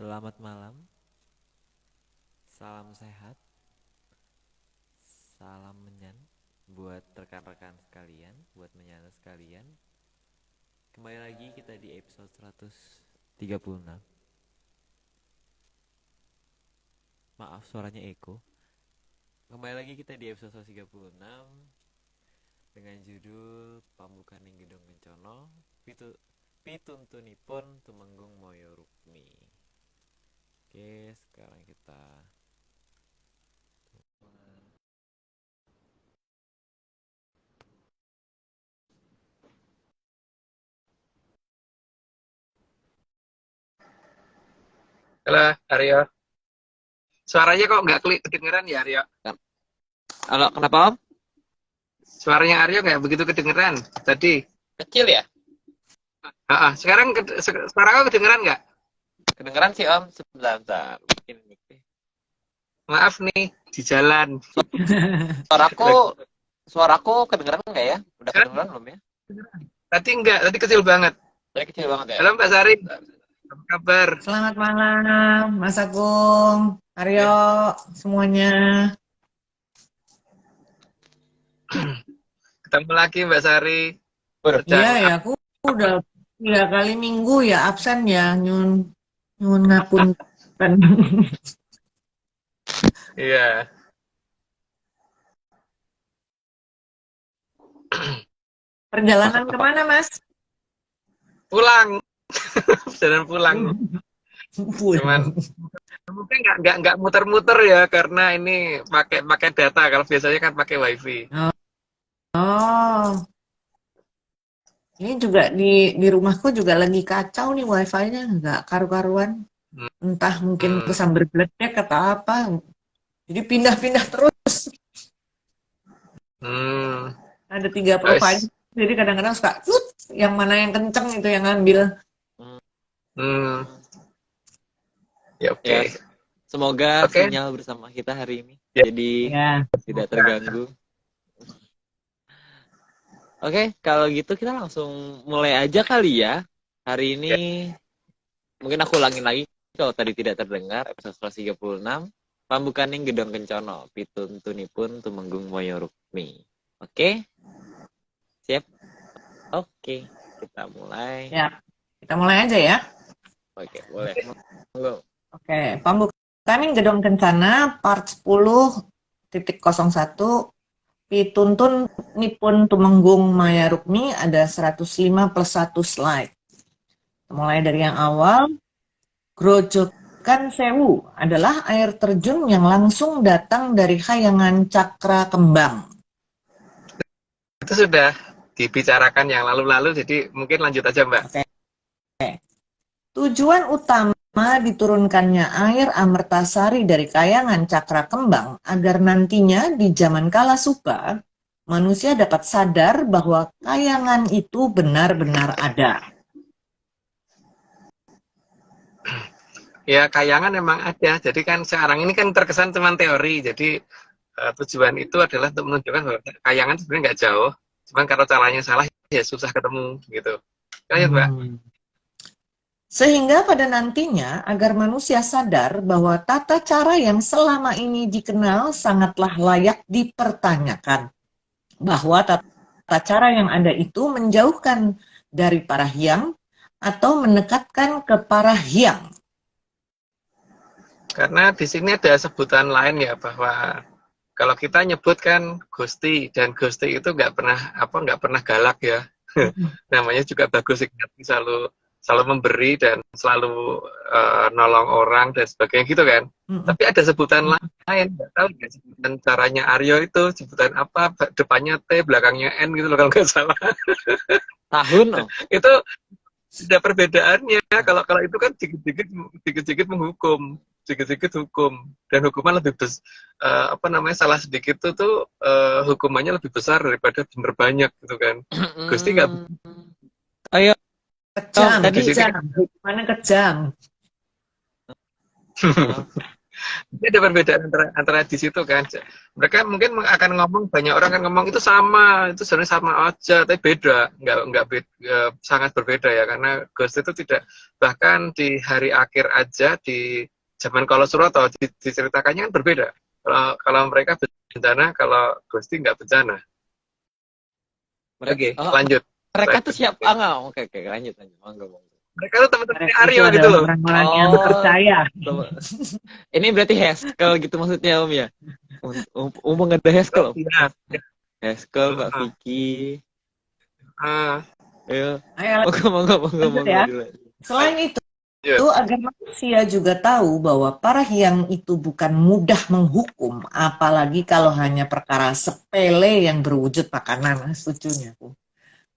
Selamat malam, salam sehat, salam menyan buat rekan-rekan sekalian, buat menyana sekalian. Kembali lagi kita di episode 136. Maaf suaranya Eko. Kembali lagi kita di episode 136 dengan judul Pambukaning Gedong Kencono Pituntunipun Tumenggung Moyo Rukmi. Oke, sekarang kita Halo, Aryo. Suaranya kok nggak kedengeran ya, Aryo? Halo, kenapa Om? Suaranya Aryo nggak begitu kedengeran tadi. Kecil ya? Sekarang suara kau kedengeran nggak? Kedengeran sih Om, sebentar. Mungkin ini. Maaf nih, di jalan. Suaraku kedengeran nggak ya? Udah Kan? kedengeran belum ya? Tadi enggak, tadi kecil banget. Tadi kecil banget ya? Halo Mbak Sari, apa kabar? Selamat malam, Mas Agung, Aryo, semuanya. Ketemu lagi Mbak Sari. Iya ya, aku udah 3 kali minggu ya absen ya, nyun ngapunten. Iya. Perjalanan kemana, Mas? Pulang. Jalan pulang. Cuman mungkin nggak muter-muter ya karena ini pakai data. Kalau biasanya kan pakai wifi. Oh, ini juga di rumahku juga lagi kacau nih wifi-nya, nggak karu-karuan. Entah mungkin kesambar gledek atau apa. Jadi pindah-pindah terus. Ada 3 provider, jadi kadang-kadang suka yang mana yang kenceng itu yang ngambil. Ya oke. Ya, semoga sinyal bersama kita hari ini jadi tidak terganggu. Oke, kalau gitu kita langsung mulai aja kali ya. Hari ini mungkin aku ulangin lagi kalau tadi tidak terdengar episode 136 Pambukaning Gedong Kencono Pituntunipun Tumenggung Moyo Rukmi. Oke? Siap? Oke, kita mulai. Ya, kita mulai aja ya. Oke, boleh. Monggo. Oke, Pambukaning Gedong Kencana part 10.01 Pituntun Nipun Tumenggung Maya Rukmi ada 105 plus 1 slide. Mulai dari yang awal, Grojogan Sewu adalah air terjun yang langsung datang dari Khayangan Cakra Kembang. Itu sudah dibicarakan yang lalu-lalu, jadi mungkin lanjut aja Mbak. Oke. Tujuan utama diturunkannya air Amertasari dari Khayangan Cakra Kembang agar nantinya di zaman kala suka, manusia dapat sadar bahwa Khayangan itu benar-benar ada. Ya, Khayangan memang ada. Jadi kan sekarang ini kan terkesan cuma teori. Jadi tujuan itu adalah untuk menunjukkan bahwa Khayangan sebenarnya nggak jauh. Cuman kalau caranya salah, ya susah ketemu gitu. Lanjut Mbak. Sehingga pada nantinya agar manusia sadar bahwa tata cara yang selama ini dikenal sangatlah layak dipertanyakan. Bahwa tata cara yang ada itu menjauhkan dari para hyang atau mendekatkan ke para hyang. Karena di sini ada sebutan lain ya, bahwa kalau kita nyebutkan Gusti, dan Gusti itu nggak pernah galak ya. Namanya juga bagus, selalu memberi dan selalu nolong orang dan sebagainya gitu kan. Tapi ada sebutan lain, nggak tahu ya sebutan caranya Aryo itu sebutan apa, depannya T belakangnya N gitu loh kalau nggak salah. Tahun Itu ada perbedaannya. Kalau itu kan dikit-dikit menghukum, dikit-dikit hukum, dan hukuman lebih salah sedikit tuh hukumannya lebih besar daripada bener banyak gitu kan. Gusti nggak. Ayo. Kejam, mana kejam. Jadi ada perbedaan antara di situ kan. Mereka mungkin akan ngomong, banyak orang akan ngomong itu sama, itu sebenarnya sama aja, tapi beda, nggak beda, sangat berbeda ya, karena ghost itu tidak, bahkan di hari akhir aja di zaman Kala Suroto diceritakannya kan berbeda. Kalau mereka bencana, kalau ghosting nggak bencana. Oke, lanjut. Mereka tuh siap, enggak, oke, lanjut, monggo. Mereka tuh teman-teman Mereka Aryo itu gitu loh. adalah orang-orang yang percaya. Ini berarti Haskell gitu maksudnya Om ya? Umum ada Haskell Om? Iya. Haskell, Mbak Vicky. Ayo. Ayo, Monggo. ya. Selain itu agar manusia juga tahu bahwa para hyang itu bukan mudah menghukum, apalagi kalau hanya perkara sepele yang berwujud makanan. Setujunya aku.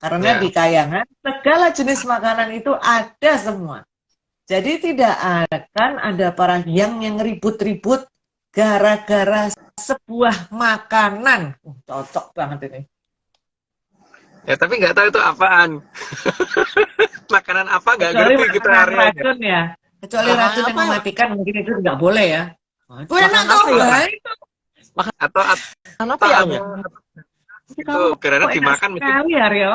Karena di Kayangan segala jenis makanan itu ada semua. Jadi tidak akan ada para hyang yang ribut-ribut gara-gara sebuah makanan. Cocok banget ini. Ya tapi nggak tahu itu apaan. Makanan apa nggak Kecuali ngerti kita makanan areanya. racun ya. Kecuali racun yang mematikan mungkin itu nggak boleh ya. Itu Makan enak apa ya? Atau Apa ya Om ya? itu karena dimakan mesti sekali ya Rio.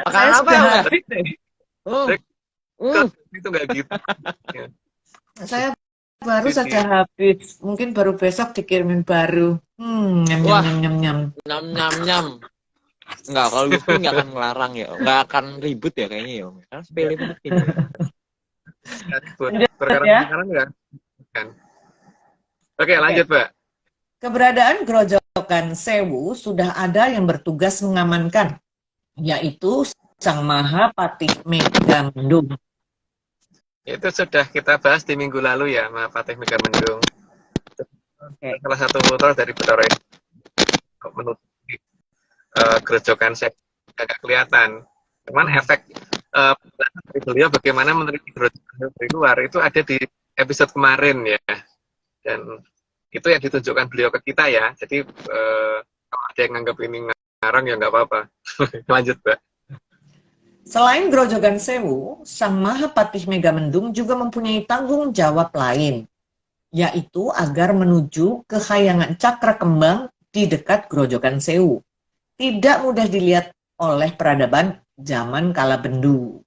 Makanan apa ya? Habis deh. itu nggak gitu. Saya baru saja habis. Mungkin baru besok dikirimin baru. Nyam. Enggak, kalau gitu nggak akan ngelarang ya, nggak akan ribut ya kayaknya ya Om. Karena sepele banget ini. Perkara ya. makanan nggak kan. Oke, lanjut Pak. Keberadaan Grojogan Sewu sudah ada yang bertugas mengamankan, yaitu Sang Maha Patih Megamendung. Itu sudah kita bahas di minggu lalu ya, Maha Patih Megamendung. Salah satu putra dari Bathara menutupi Grojogan Sewu agak kelihatan. Cuman efek dari beliau bagaimana menerima Grojogan dari luar itu ada di episode kemarin ya. Dan itu yang ditunjukkan beliau ke kita ya. Jadi kalau ada yang nganggap ini ngarang ya nggak apa-apa. Lanjut, Mbak. Selain Grojogan Sewu, Sang Maha Patih Megamendung juga mempunyai tanggung jawab lain, yaitu agar menuju ke Khayangan Cakra Kembang di dekat Grojogan Sewu. Tidak mudah dilihat oleh peradaban zaman Kala Bendu.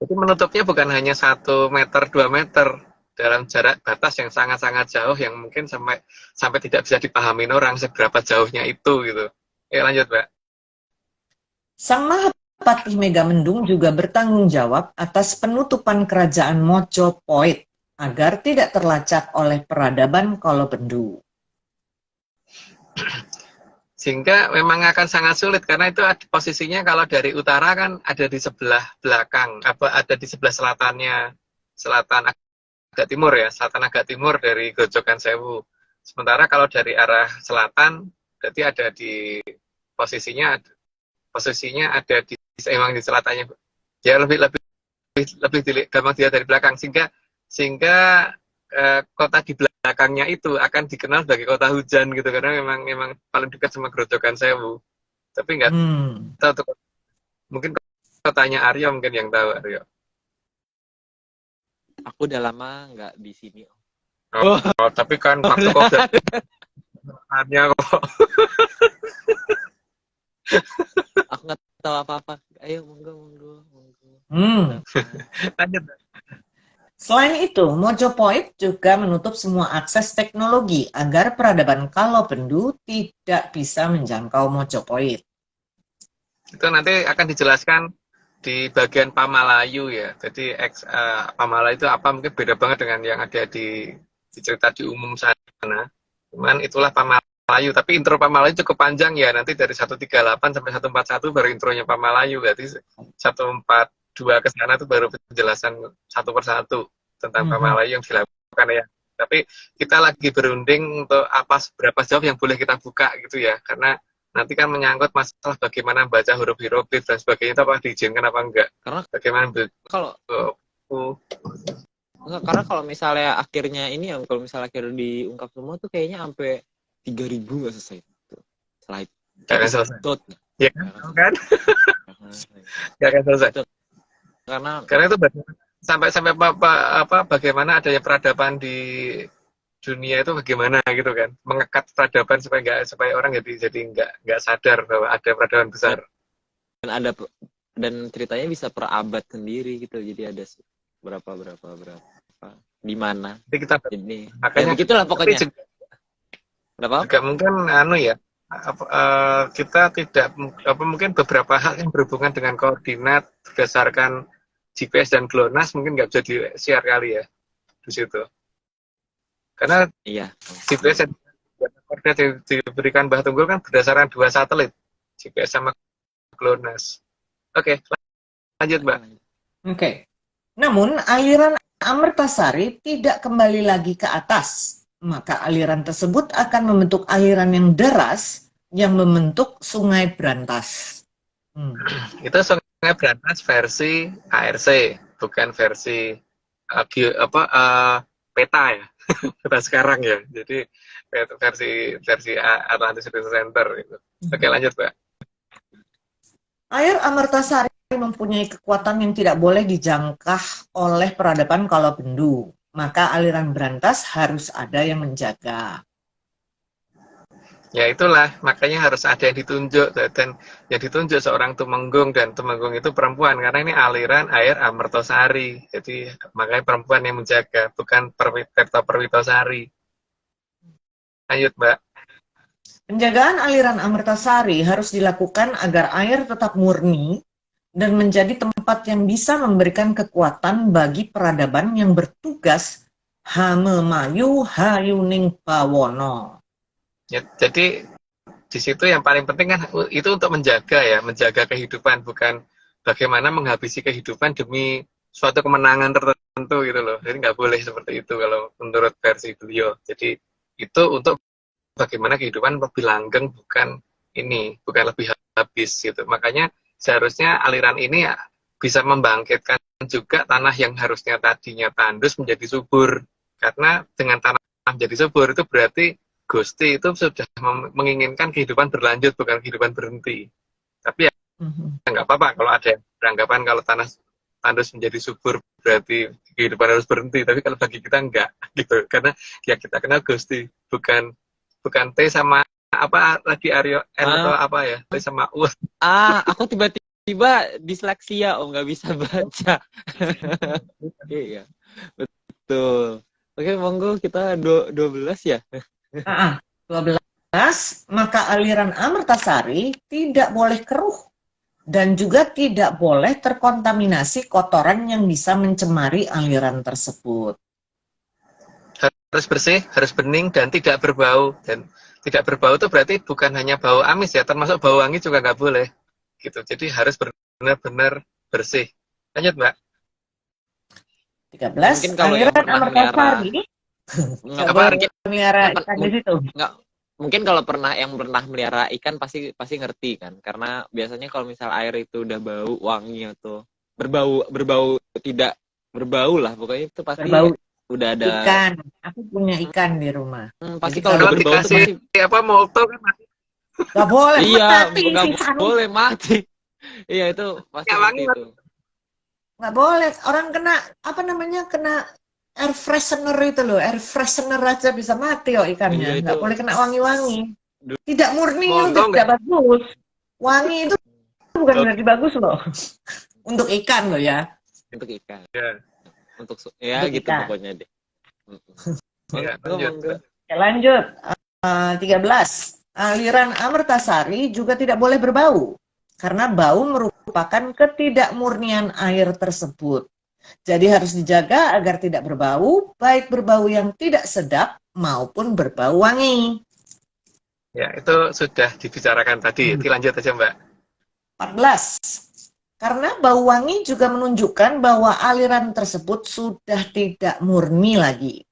Jadi menutupnya bukan hanya 1 meter, 2 meter, dalam jarak batas yang sangat-sangat jauh yang mungkin sampai tidak bisa dipahami orang seberapa jauhnya itu gitu. Ya lanjut, Mbak. Sang Maha Patih Megamendung juga bertanggung jawab atas penutupan kerajaan Mojopahit agar tidak terlacak oleh peradaban Kala Bendu. Sehingga memang akan sangat sulit karena itu posisinya kalau dari utara kan ada di sebelah belakang, ada di sebelah selatan agak timur ya, selatan agak timur dari Grojogan Sewu. Sementara kalau dari arah selatan, berarti ada di posisinya ada di emang di selatannya. Ya lebih gampang dilihat dari belakang sehingga kota di belakangnya itu akan dikenal sebagai kota hujan gitu karena memang paling dekat sama Grojogan Sewu. Tapi nggak tahu tuh, mungkin kotanya Aryo mungkin yang tahu Aryo. Aku udah lama nggak di sini. Tapi kan waktu COVID hanya kok. Aku nggak tahu apa-apa. Ayo monggo. Lanjut. Selain itu, Mojopahit juga menutup semua akses teknologi agar peradaban Kala Bendu tidak bisa menjangkau Mojopahit. Itu nanti akan dijelaskan di bagian Pamalayu ya. Jadi Pamalayu itu apa mungkin beda banget dengan yang ada di cerita di umum sana. Cuman itulah Pamalayu. Tapi intro Pamalayu cukup panjang ya. Nanti dari 138 sampai 141 baru intronya Pamalayu. Berarti 142 ke sana itu baru penjelasan satu persatu tentang Pamalayu yang dilakukan ya. Tapi kita lagi berunding untuk berapa jauh yang boleh kita buka gitu ya. Karena nanti kan menyangkut masalah bagaimana baca huruf hieroglif dan sebagainya itu apa diizinkan apa enggak. Karena bagaimana kalau misalnya akhirnya ini ya, kalau misalnya akhirnya diungkap semua tuh kayaknya sampai 3.000 nggak selesai. Setelah itu. Jangan selesai. Ya kan? Nggak akan selesai. Karena itu sampai bagaimana adanya peradaban di dunia itu bagaimana gitu kan, mengekat peradaban supaya orang jadi nggak sadar bahwa ada peradaban besar. Dan ceritanya bisa per abad sendiri gitu, jadi ada berapa di mana. Jadi kita Ini makanya ya begitulah pokoknya. juga mungkin kita tidak mungkin beberapa hal yang berhubungan dengan koordinat berdasarkan GPS dan GLONASS mungkin nggak bisa di-share kali ya di situ. Karena Iya. GPS yang diberikan Mbah Tunggul kan berdasarkan 2 satelit, GPS sama GLONASS. Oke, lanjut Mbak. Oke. Namun aliran Amertasari tidak kembali lagi ke atas, maka aliran tersebut akan membentuk aliran yang deras yang membentuk Sungai Brantas. Itu Sungai Brantas versi ARC, bukan versi peta ya. Peta sekarang ya. Jadi versi Atlantis Research Center itu. Oke, lanjut Mbak. Air Amertasari mempunyai kekuatan yang tidak boleh dijangkau oleh peradaban Kalabendu, maka aliran Brantas harus ada yang menjaga. Ya itulah, makanya harus ada yang ditunjuk, dan yang ditunjuk seorang Tumenggung, dan Tumenggung itu perempuan, karena ini aliran air Amertasari, jadi makanya perempuan yang menjaga, bukan Tirta Perwitosari. Lanjut Mbak. Penjagaan aliran Amertasari harus dilakukan agar air tetap murni dan menjadi tempat yang bisa memberikan kekuatan bagi peradaban yang bertugas Hamemayu Hayuning Bawono. Ya, jadi di situ yang paling penting kan itu untuk menjaga kehidupan, bukan bagaimana menghabisi kehidupan demi suatu kemenangan tertentu gitu loh. Jadi nggak boleh seperti itu kalau menurut versi beliau. Jadi itu untuk bagaimana kehidupan lebih langgeng, bukan lebih habis gitu. Makanya seharusnya aliran ini bisa membangkitkan juga tanah yang harusnya tadinya tandus menjadi subur. Karena dengan tanah menjadi subur itu berarti Gusti itu sudah menginginkan kehidupan berlanjut, bukan kehidupan berhenti. Tapi ya nggak apa-apa kalau ada yang beranggapan kalau tanah tandus menjadi subur berarti kehidupan harus berhenti. Tapi kalau bagi kita enggak gitu, karena ya kita kenal Gusti, bukan T sama apa lagi Aryo N atau apa ya, T sama U. Aku tiba-tiba disleksia, nggak bisa baca. Iya, betul. Oke, monggo kita 12 ya. 12, maka aliran Amertasari tidak boleh keruh dan juga tidak boleh terkontaminasi kotoran yang bisa mencemari aliran tersebut. Harus bersih, harus bening, dan tidak berbau. Dan tidak berbau itu berarti bukan hanya bau amis ya, termasuk bau wangi juga nggak boleh. Gitu. Jadi harus benar-benar bersih. Lanjut Mbak. 13, aliran Amertasari nggak boleh melihara ikan di situ. Mungkin kalau yang pernah melihara ikan pasti ngerti kan, karena biasanya kalau misal air itu udah bau wangi atau berbau tidak berbau lah, pokoknya itu pasti berbau. Udah ada ikan. Aku punya ikan di rumah. Pasti kalau udah berbau itu pasti molto kan mati. Nggak boleh mati. Iya, nggak boleh mati. Iya, itu pasti itu. Nggak boleh. Orang kena air freshener itu loh, air freshener aja bisa mati ikannya. Nggak boleh kena wangi-wangi. Tidak murni itu tidak bagus. Wangi itu bukan berarti bagus loh. Untuk ikan loh ya. Untuk ikan. Ya. Untuk gitu ikan. Pokoknya deh. Lanjut. 13. Aliran Amertasari juga tidak boleh berbau. Karena bau merupakan ketidakmurnian air tersebut. Jadi harus dijaga agar tidak berbau, baik berbau yang tidak sedap maupun berbau wangi. Ya, itu sudah dibicarakan tadi. Lanjut aja Mbak. 14. Karena bau wangi juga menunjukkan bahwa aliran tersebut sudah tidak murni lagi.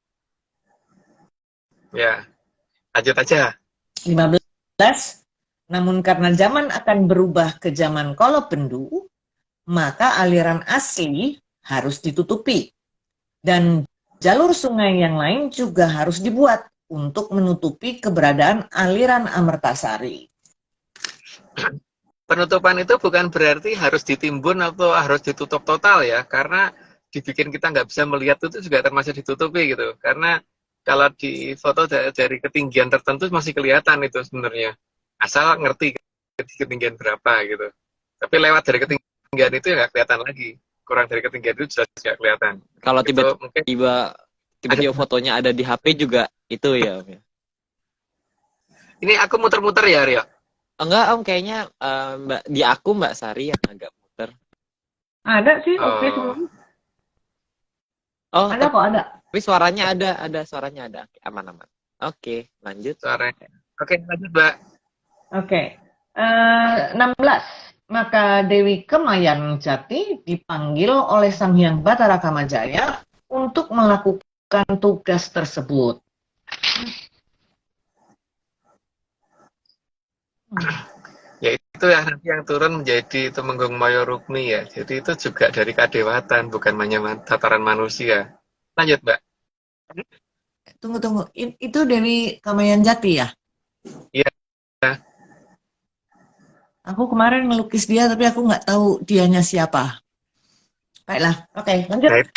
Ya, lanjut aja. 15. Namun karena zaman akan berubah ke zaman Kalabendu, maka aliran asli harus ditutupi. Dan jalur sungai yang lain juga harus dibuat untuk menutupi keberadaan aliran Amertasari. Penutupan itu bukan berarti harus ditimbun atau harus ditutup total ya, karena dibikin kita nggak bisa melihat itu juga termasuk ditutupi gitu. Karena kalau di foto dari ketinggian tertentu masih kelihatan itu sebenarnya. Asal ngerti ketinggian berapa gitu. Tapi lewat dari ketinggian itu ya nggak kelihatan lagi. Kurang dari ketinggian itu jelas nggak kelihatan. Kalau Itu mungkin tiba-tiba fotonya ada di HP juga itu ya Om ya. ini aku muter-muter ya, Rio. Enggak Om, kayaknya di aku Mbak Sari yang agak muter. Ada sih, Oh. oke semua. Oh, Ada kok, ada. tapi suaranya ada suaranya ada. Aman-aman. Oke, lanjut. Suaranya. Oke, lanjut, Mbak. Oke. 16. Maka Dewi Kemayan Jati dipanggil oleh Sang Hyang Batara Kamajaya untuk melakukan tugas tersebut. Ya itu ya nanti yang turun menjadi Tumenggung Maya Rukmi ya. Jadi itu juga dari kadewatan, bukan hanya tataran manusia. Lanjut, Mbak. Tunggu. Itu Dewi Kamayan Jati ya? Iya. Aku kemarin melukis dia, tapi aku nggak tahu dianya siapa. Baiklah, oke, lanjut. Baik.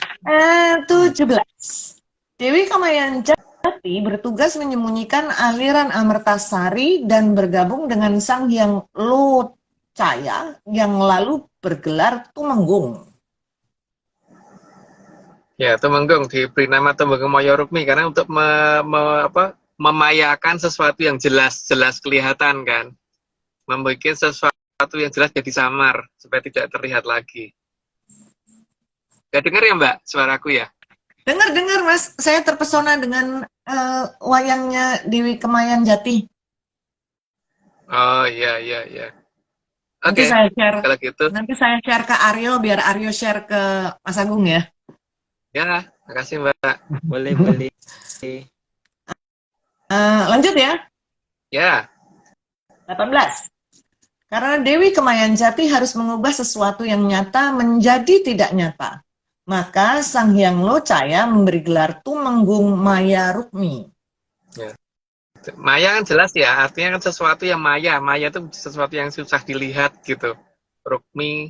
17. Dewi Kamayan Jati bertugas menyembunyikan aliran Amertasari dan bergabung dengan Sang Hyang Locaya yang lalu bergelar Tumenggung. Ya, Tumenggung diberi nama Tumenggung Maya Rukmi karena untuk memayakan sesuatu yang jelas kelihatan kan. Membuat sesuatu yang jelas jadi samar supaya tidak terlihat lagi. Gak dengar ya Mbak suaraku ya? Dengar Mas, saya terpesona dengan wayangnya Dewi Kemayan Jati. Oh iya. Nanti Oke, saya share. kalau gitu. Nanti saya share ke Aryo biar Aryo share ke Mas Agung ya. Ya, makasih Mbak. Boleh. Lanjut ya. Ya, 18. Karena Dewi Kemayan Jati harus mengubah sesuatu yang nyata menjadi tidak nyata. Maka Sang Hyang Locaya memberi gelar Tumenggung Maya Rukmi. maya kan jelas ya, artinya kan sesuatu yang maya. Maya itu sesuatu yang susah dilihat gitu. Rukmi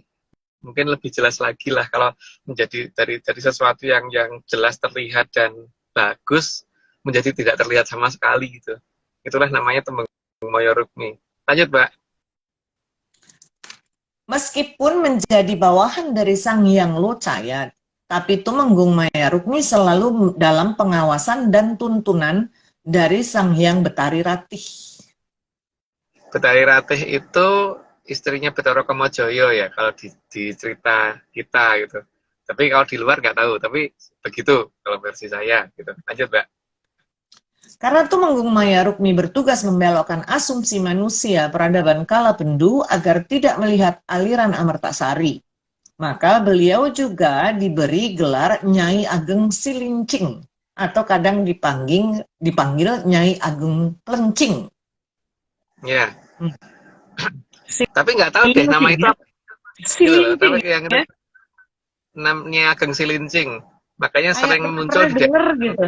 mungkin lebih jelas lagi lah kalau menjadi dari sesuatu yang jelas terlihat dan bagus menjadi tidak terlihat sama sekali gitu. Itulah namanya Tumenggung Maya Rukmi. Lanjut, Mbak. Meskipun menjadi bawahan dari Sang Hyang Locaya, tapi Tumenggung Maya Rukmi selalu dalam pengawasan dan tuntunan dari Sang Hyang Betari Ratih. Betari Ratih itu istrinya Bathara Kamajaya ya kalau di cerita kita gitu. Tapi kalau di luar nggak tahu, tapi begitu kalau versi saya gitu. Lanjut, Mbak. Karena Tumenggung Maya Rukmi bertugas membelokkan asumsi manusia peradaban kala pendu agar tidak melihat aliran Amertasari. Maka beliau juga diberi gelar Nyai Ageng Silincing atau kadang dipanggil Nyai Ageng Plencing. Ya. Tapi nggak tahu deh nama itu apa. Gitu, tapi yang ya? namanya Ageng Silincing. Makanya sering muncul pernah denger gitu.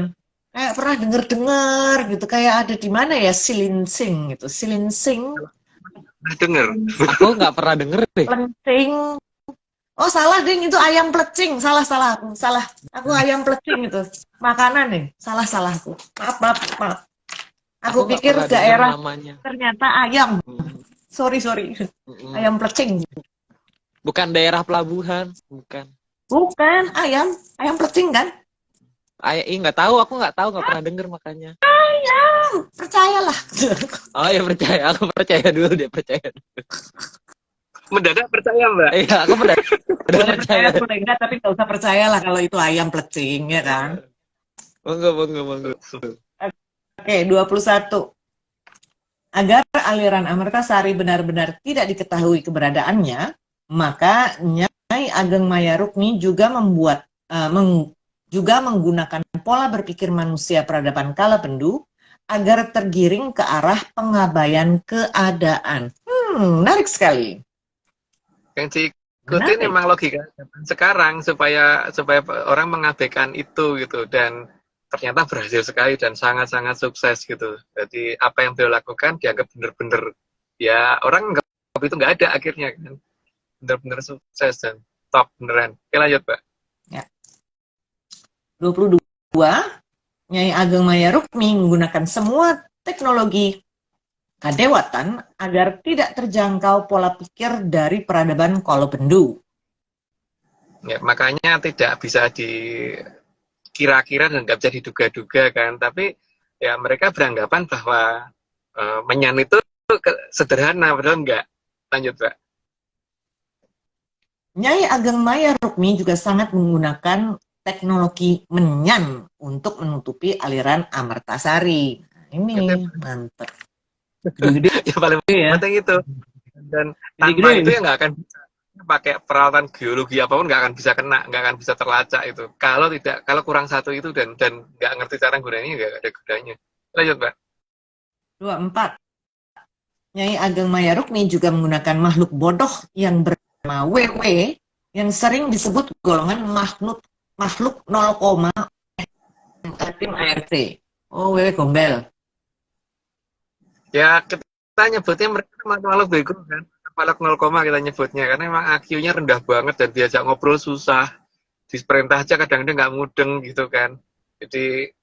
Kayak pernah denger gitu, kayak ada di mana ya Silincing gitu. Silincing. Denger. Aku nggak pernah denger deh. Plencing. Oh salah ding, itu ayam plecing. Salah aku ayam plecing itu makanan nih. Salah aku. Maaf. Aku nggak pikir pernah denger daerah namanya. ternyata ayam. Sorry. Mm-mm. Ayam plecing. Bukan daerah pelabuhan, bukan. Bukan ayam plecing kan? Nggak tahu, aku nggak pernah denger makanya. Percayalah. Oh ya percaya, aku percaya dulu dia percaya. Mendadak percaya, Mbak. Iya, aku udah Boleh percaya. percaya, boleh enggak, tapi nggak usah percayalah kalau itu ayam plecing ya kan? Monggo. Oke, 21. Agar aliran Amertasari benar-benar tidak diketahui keberadaannya, maka Nyai Ageng Maya Rukmi juga juga menggunakan pola berpikir manusia peradaban kala pendu agar tergiring ke arah pengabaian keadaan. Menarik sekali. Yang diikutin memang logika sekarang supaya orang mengabaikan itu gitu, dan ternyata berhasil sekali dan sangat-sangat sukses gitu. Jadi apa yang beliau lakukan dianggap benar-benar ya orang anggap itu nggak ada akhirnya kan. Benar-benar sukses dan top beneran. Oke, lanjut, Mbak. Ya. 22, Nyai Ageng Maya Rukmi menggunakan semua teknologi kadewatan agar tidak terjangkau pola pikir dari peradaban Kolobendu. Ya, makanya tidak bisa dikira-kira dan nggak bisa diduga-duga kan. Tapi ya mereka beranggapan bahwa menyan itu sederhana, padahal enggak. Lanjut, Pak. Nyai Ageng Maya Rukmi juga sangat menggunakan teknologi menyan untuk menutupi aliran Amartasari. Nah, ini mantep. Gede-gede Ya paling ya. penting itu. Dan tanpa Gede-gede. itu ya nggak akan bisa pakai peralatan geologi apapun, nggak akan bisa kena, nggak akan bisa terlacak itu. Kalau kurang satu itu dan nggak ngerti cara gunanya, nggak ada gunanya. Lanjut, Pak. 24. Nyai Ageng Maya Rukmi juga menggunakan makhluk bodoh yang bernama WW yang sering disebut golongan makhluk 0, tim ART. Oh, WW Gombel. Ya kita nyebutnya mereka makhluk bego kan, makhluk 0, kita nyebutnya karena memang IQ-nya rendah banget dan diajak ngobrol susah, diperintah aja kadang-kadang nggak mudeng gitu kan. Jadi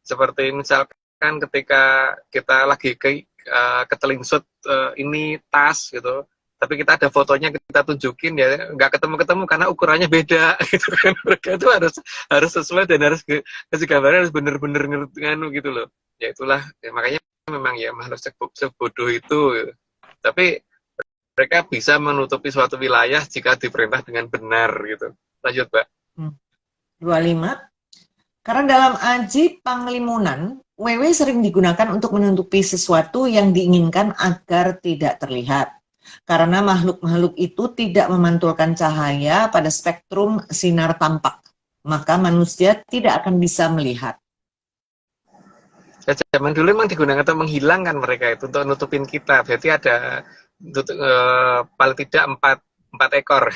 seperti misalkan ketika kita lagi ketelingsut ini tas gitu, tapi kita ada fotonya kita tunjukin ya nggak ketemu karena ukurannya beda gitu kan. Mereka itu harus sesuai dan harus kasih gambarnya harus bener-bener nganu gitu loh. Ya itulah ya, makanya memang ya makhluk sebodoh itu gitu. Tapi mereka bisa menutupi suatu wilayah jika diperintah dengan benar gitu. Lanjut, Pak. 25. Karena dalam aji panglimunan, WW sering digunakan untuk menutupi sesuatu yang diinginkan agar tidak terlihat. Karena makhluk-makhluk itu tidak memantulkan cahaya pada spektrum sinar tampak, maka manusia tidak akan bisa melihat. Ya, zaman dulu memang digunakan untuk menghilangkan mereka itu untuk nutupin kita. Berarti ada paling tidak empat ekor,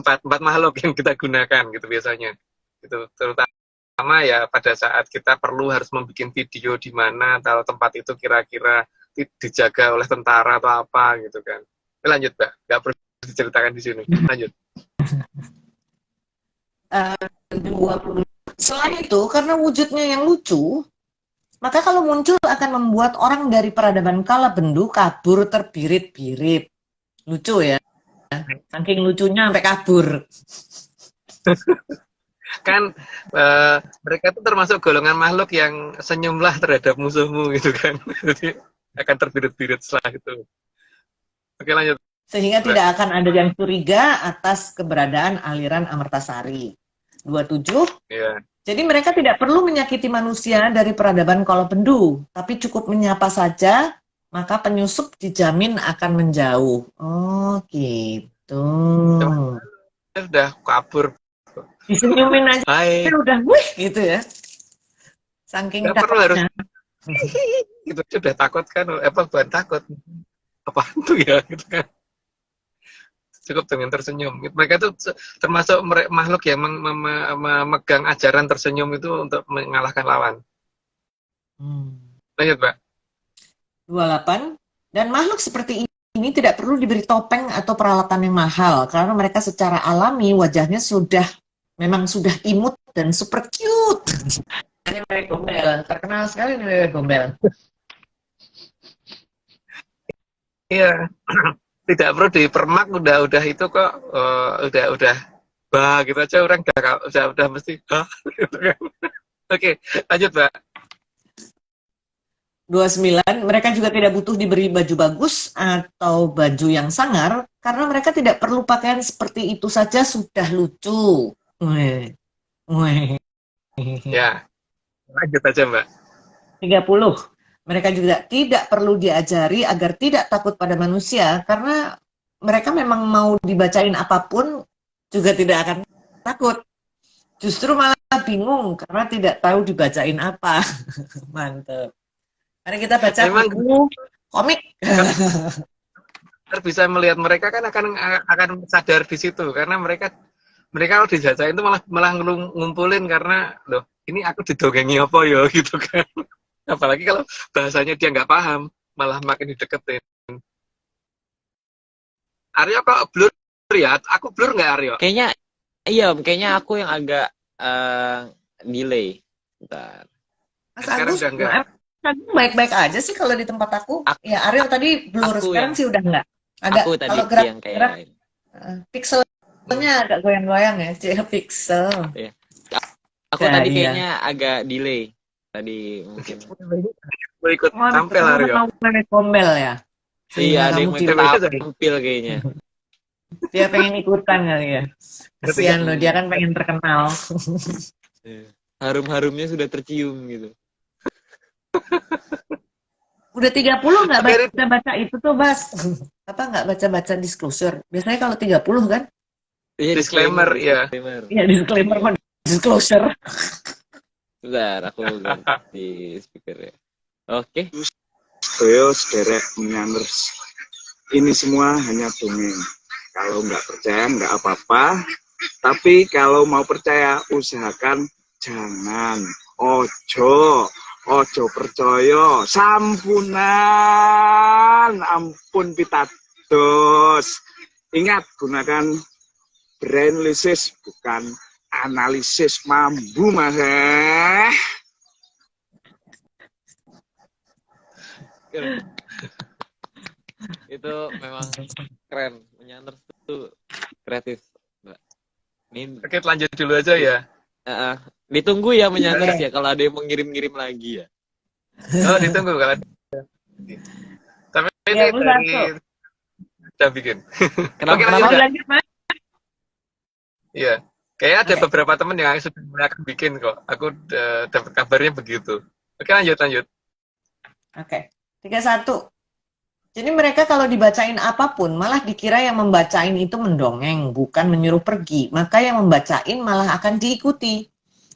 empat makhluk yang kita gunakan gitu biasanya. Gitu, terutama ya pada saat kita perlu harus membuat video di mana atau tempat itu kira-kira dijaga oleh tentara atau apa gitu kan. Lanjut, Mbak. Nggak perlu diceritakan di sini. Lanjut. 20. Selain itu, karena wujudnya yang lucu, maka kalau muncul akan membuat orang dari peradaban Kalabendu kabur terbirit-birit. Lucu ya. Saking lucunya sampai kabur. Kan mereka itu termasuk golongan makhluk yang senyumlah terhadap musuhmu gitu kan. Jadi akan terbirit-birit setelah itu. Oke, lanjut. Sehingga tidak akan ada yang curiga atas keberadaan aliran Amartasari. 27. Iya. Jadi mereka tidak perlu menyakiti manusia dari peradaban Kolobendu, tapi cukup menyapa saja, maka penyusup dijamin akan menjauh. Oh, gitu. Udah kabur. Disenyumin aja Hai. udah, wih, gitu ya. Saking Nggak perlu harus takutnya. gitu, sudah takut kan? Bukan takut. Apa itu ya gitu kan? Cukup dengan tersenyum. Mereka itu termasuk makhluk yang memegang ajaran tersenyum itu untuk mengalahkan lawan. Lanjut, Pak. 28. Dan makhluk seperti ini tidak perlu diberi topeng atau peralatan yang mahal, karena mereka secara alami wajahnya memang sudah imut dan super cute. Ini Wewe Gombel, terkenal sekali nih Wewe Gombel. Iya. Tidak perlu dipermak, udah itu kok udah bah gitu aja orang udah mesti gitu kan. Oke, lanjut, Pak. 29, mereka juga tidak butuh diberi baju bagus atau baju yang sangar, karena mereka tidak perlu pakaian seperti itu saja sudah lucu. Weh. Ya, lanjut aja, Mbak. 30. Mereka juga tidak perlu diajari agar tidak takut pada manusia, karena mereka memang mau dibacain apapun juga tidak akan takut. Justru malah bingung karena tidak tahu dibacain apa. Mantep. Mari kita baca buku komik. Bisa melihat mereka kan akan sadar di situ karena mereka kalau dijajain itu malah ngumpulin karena loh ini aku didongengi apa ya gitu kan. Apalagi kalau bahasanya dia nggak paham, malah makin dideketin. Aryo kok blur ya? Aku blur nggak, Aryo? Kayaknya, iya, kayaknya aku yang agak delay. Bentar. Mas Sekarang Agus, udah enggak. tadi baik-baik aja sih kalau di tempat aku. Ya Ariel tadi blur, aku sekarang yang- sih udah enggak. Agak Aku tadi kalau gerak yang kayak pixelnya agak goyang-goyang ya, pixel. aku Ya, tadi iya. kayaknya agak delay. Tadi mungkin. Gue ikut tampil Aryo. Kamu main gombel ya. Iya, ada Sehingga yang kamu mau tidak tidak. tampil kayaknya. dia pengen ikutan kali ya. Kasihan loh, dia kan pengen terkenal. Iya. Harum-harumnya sudah tercium gitu. Udah 30 nggak baca-baca itu tuh, Bas? Apa nggak baca-baca disclosure? Biasanya kalau 30 kan? Iya, Disclaimer, ya. disclaimer. Iya, disclaimer sama disclosure. Bentar, aku ganti speaker ya. Oke. Sedaya sederek menyanders. Ini semua hanya dongeng. Kalau nggak percaya nggak apa-apa. Tapi kalau mau percaya usahakan jangan. Ojo percaya. Sampunan, ampun pitados. Ingat gunakan brainlysis bukan analisis mambu mas. Itu memang keren. Menyanders itu kreatif, Mbak. Ini Oke, lanjut dulu aja ya. ditunggu ya menyanders ya kalau ada yang mengirim-ngirim lagi ya. Oh, ditunggu kalau. Tapi ini Ya, Bu, dari satu. udah bikin. Kenapa? Oke, Kenapa? lanjut. Lanjut, Mas. Iya. Kayaknya ada Oke. beberapa teman yang sudah mulai akan bikin kok. Aku dapat kabarnya begitu. Oke, lanjut. Oke. 31. Jadi mereka kalau dibacain apapun, malah dikira yang membacain itu mendongeng, bukan menyuruh pergi. Maka yang membacain malah akan diikuti.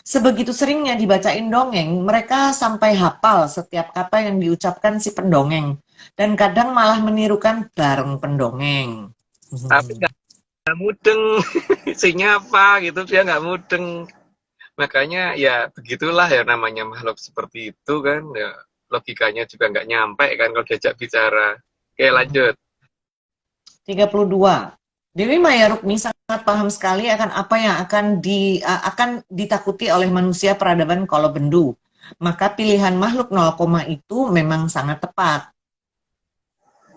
Sebegitu seringnya dibacain dongeng, mereka sampai hafal setiap kata yang diucapkan si pendongeng. Dan kadang malah menirukan bareng pendongeng. Tapi nggak mudeng. Isinya apa gitu, dia nggak mudeng. Makanya ya begitulah ya namanya makhluk seperti itu kan. Ya, logikanya juga nggak nyampe kan kalau diajak bicara. Oke, lanjut. 32. Dewi Maya Rukmi sangat paham sekali akan apa yang akan ditakuti oleh manusia peradaban Kolobendu. Maka pilihan makhluk 0, itu memang sangat tepat.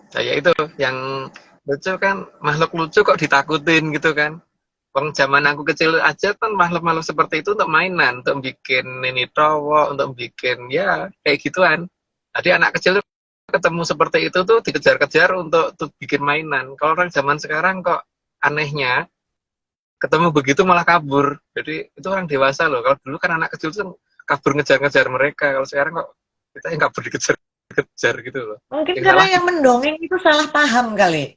Saya itu yang lucu kan, makhluk lucu kok ditakutin gitu kan. Wong zaman aku kecil aja kan makhluk-makhluk seperti itu untuk mainan, untuk bikin ini towo, untuk bikin ya kayak gituan. Jadi anak kecil tuh ketemu seperti itu tuh dikejar-kejar untuk bikin mainan. Kalau orang zaman sekarang kok anehnya ketemu begitu malah kabur. Jadi itu orang dewasa loh. Kalau dulu kan anak kecil tuh kabur ngejar-ngejar mereka. Kalau sekarang kok kita yang kabur dikejar-kejar gitu loh. Mungkin Yang karena salah yang mendongeng itu salah paham kali.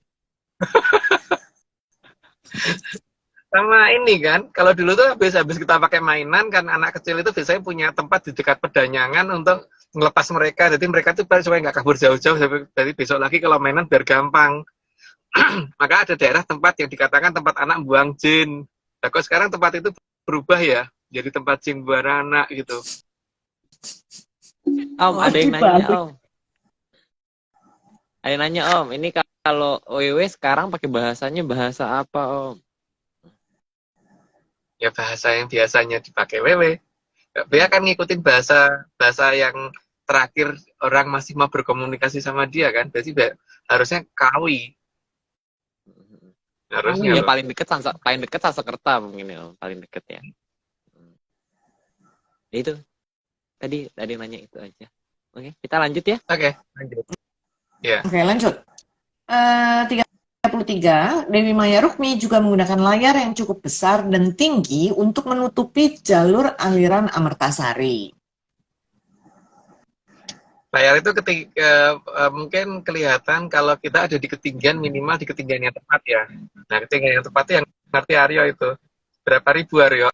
sama ini kan, kalau dulu tuh habis kita pakai mainan kan anak kecil itu biasanya punya tempat di dekat pedanyangan untuk ngelepas mereka. Jadi mereka tuh supaya nggak kabur jauh-jauh. Jadi besok lagi kalau mainan biar gampang. Maka ada daerah tempat yang dikatakan tempat anak buang jin. Nah, kok sekarang tempat itu berubah ya, jadi tempat jin buang anak gitu. Om, Oh, ada yang nanya dibalik. Om. Ada yang nanya Om, ini kalau OWW sekarang pakai bahasanya bahasa apa Om? Ya bahasa yang biasanya dipakai wewe. Dia kan ngikutin bahasa yang terakhir orang masih mau berkomunikasi sama dia kan. Berarti harusnya kawi. Harusnya Ya loh. paling dekat Sanskerta mungkin ya Om, paling dekat ya. Ya itu. Tadi nanya itu aja. Oke, kita lanjut ya. Oke, lanjut. Ya. Oke, lanjut. 33, Dewi Maya Rukmi juga menggunakan layar yang cukup besar dan tinggi untuk menutupi jalur aliran Amertasari. Layar itu ketika mungkin kelihatan kalau kita ada di ketinggian, minimal di ketinggian yang tepat ya. Nah, ketinggian yang tepat itu yang ngerti Aryo itu. Berapa ribu Aryo?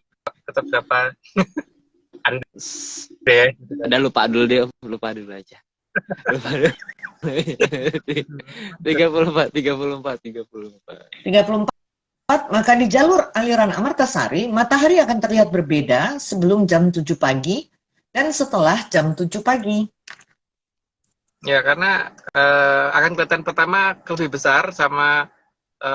Atau berapa? Ada deh. Ada lupa dulu deh Om, lupa dulu aja. Lupa dulu. 34. 34, maka di jalur aliran Amertasari, matahari akan terlihat berbeda sebelum jam 7 pagi dan setelah jam 7 pagi. Ya, karena akan kelihatan pertama lebih besar sama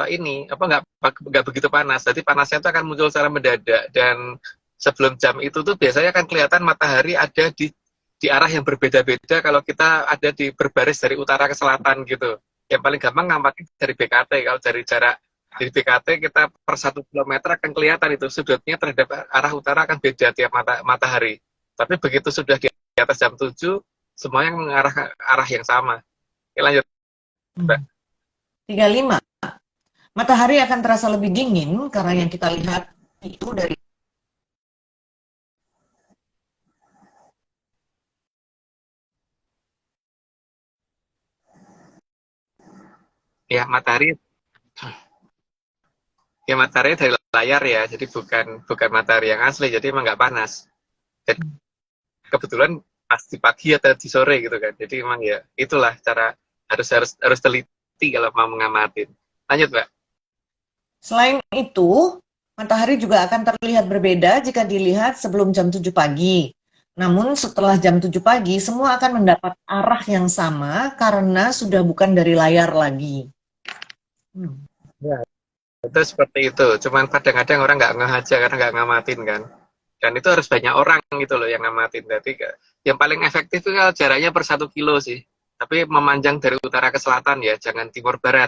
ini nggak begitu panas. Jadi panasnya itu akan muncul secara mendadak dan sebelum jam itu tuh biasanya kan kelihatan matahari ada di arah yang berbeda-beda kalau kita ada di berbaris dari utara ke selatan gitu. Yang paling gampang ngamatin dari BKT. Kalau dari jarak dari BKT kita per 1 kilometer akan kelihatan itu sudutnya terhadap arah utara akan beda tiap matahari. Tapi begitu sudah di atas jam 7, semuanya mengarah ke arah yang sama. Oke, lanjut. 35. Matahari akan terasa lebih dingin karena yang kita lihat itu dari Ya, matahari dari layar ya, jadi bukan matahari yang asli, jadi emang nggak panas. Jadi, kebetulan pas di pagi atau di sore gitu kan, jadi emang ya itulah cara harus teliti kalau mau ngamatin. Lanjut, Mbak. Selain itu, matahari juga akan terlihat berbeda jika dilihat sebelum jam 7 pagi. Namun setelah jam 7 pagi, semua akan mendapat arah yang sama karena sudah bukan dari layar lagi. Ya, itu seperti itu. Cuman kadang-kadang orang nggak ngeh aja karena nggak ngamatin kan. Dan itu harus banyak orang gitu loh yang ngamatin. Jadi yang paling efektif itu kalau jaraknya per 1 kilo sih. Tapi memanjang dari utara ke selatan ya, jangan timur barat.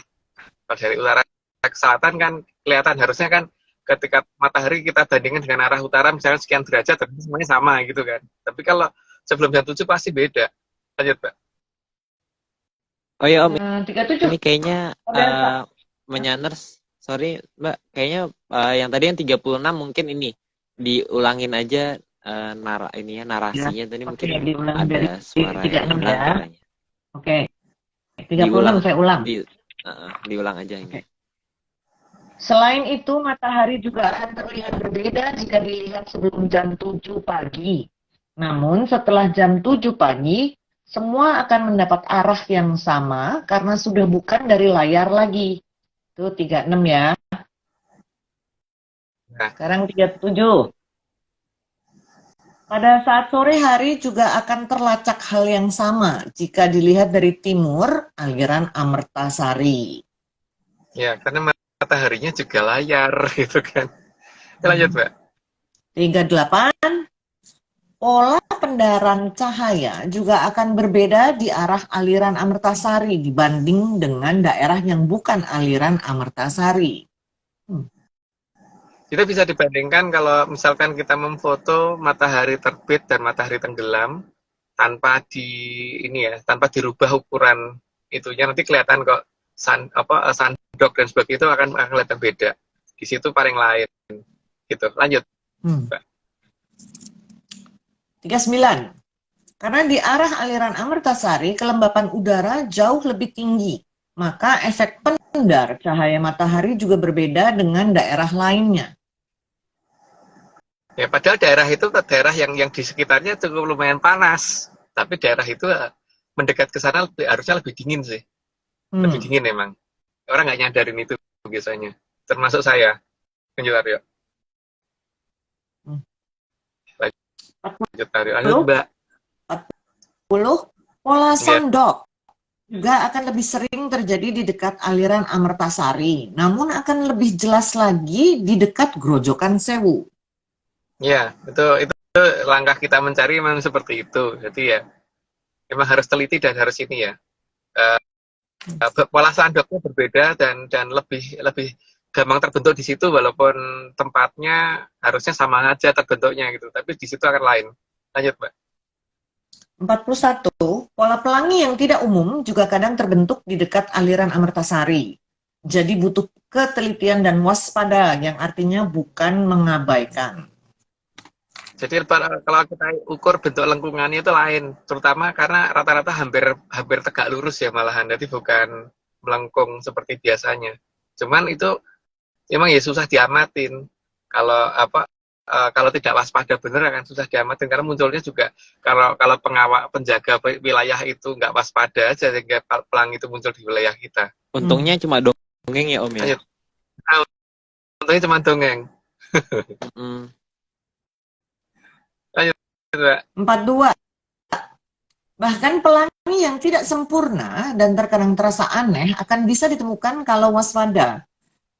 Kalau dari utara ke selatan kan kelihatan harusnya kan ketika matahari kita bandingkan dengan arah utara misalnya sekian derajat, tapi semuanya sama gitu kan. Tapi kalau sebelum jam 7 pasti beda. Lanjut, Pak. Oh ya Om, 37. ini kayaknya menyanners, sorry Mbak, kayaknya yang tadi yang 36 mungkin ini diulangin aja narasinya tadi mungkin diulang ada dari suara 36 yang hilang ya. katanya. Oke. 36 saya ulang. Diulang aja ini. Oke. Selain itu, matahari juga akan terlihat berbeda jika dilihat sebelum jam 7 pagi. Namun setelah jam 7 pagi, semua akan mendapat arah yang sama karena sudah bukan dari layar lagi. Itu 36 ya. Sekarang 37. Pada saat sore hari juga akan terlacak hal yang sama jika dilihat dari timur, aliran Amertasari. Ya, karena mataharinya juga layar gitu kan. Lanjut, Mbak. 38. Pola pendaran cahaya juga akan berbeda di arah aliran Amertasari dibanding dengan daerah yang bukan aliran Amertasari. Itu bisa dibandingkan kalau misalkan kita memfoto matahari terbit dan matahari tenggelam tanpa tanpa dirubah ukuran itunya, nanti kelihatan kok sandok dan sebagainya itu akan kelihatan beda. Di situ paling lain. Gitu. Lanjut. 39. Karena di arah aliran Amertasari kelembapan udara jauh lebih tinggi, maka efek pendar cahaya matahari juga berbeda dengan daerah lainnya. Ya, padahal daerah itu daerah yang di sekitarnya cukup lumayan panas, tapi daerah itu mendekat ke sana harusnya lebih dingin sih. Lebih dingin emang. Orang nggak nyadarin itu biasanya. Termasuk saya. Lanjut, Aryo. Lanjut, Mbak. 40. Pola sandok juga akan lebih sering terjadi di dekat aliran Amertasari, namun akan lebih jelas lagi di dekat Grojogan Sewu. Ya, itu langkah kita mencari memang seperti itu. Jadi ya, memang harus teliti dan harus ini ya. Pola sandoknya berbeda dan lebih gampang terbentuk di situ walaupun tempatnya harusnya sama aja terbentuknya gitu, tapi di situ akan lain. Lanjut, Mbak. 41. Pola pelangi yang tidak umum juga kadang terbentuk di dekat aliran Amertasari. Jadi butuh ketelitian dan waspada yang artinya bukan mengabaikan. Jadi kalau kita ukur bentuk lengkungannya itu lain, terutama karena rata-rata hampir tegak lurus ya malahan, jadi bukan melengkung seperti biasanya. Cuman itu emang ya susah diamatin. Kalau tidak waspada bener akan susah diamatin karena munculnya juga kalau penjaga wilayah itu nggak waspada aja sehingga pelangi itu muncul di wilayah kita. Untungnya cuma dongeng ya Om ya. Untungnya cuma dongeng. 42. Bahkan pelangi yang tidak sempurna dan terkadang terasa aneh akan bisa ditemukan kalau waspada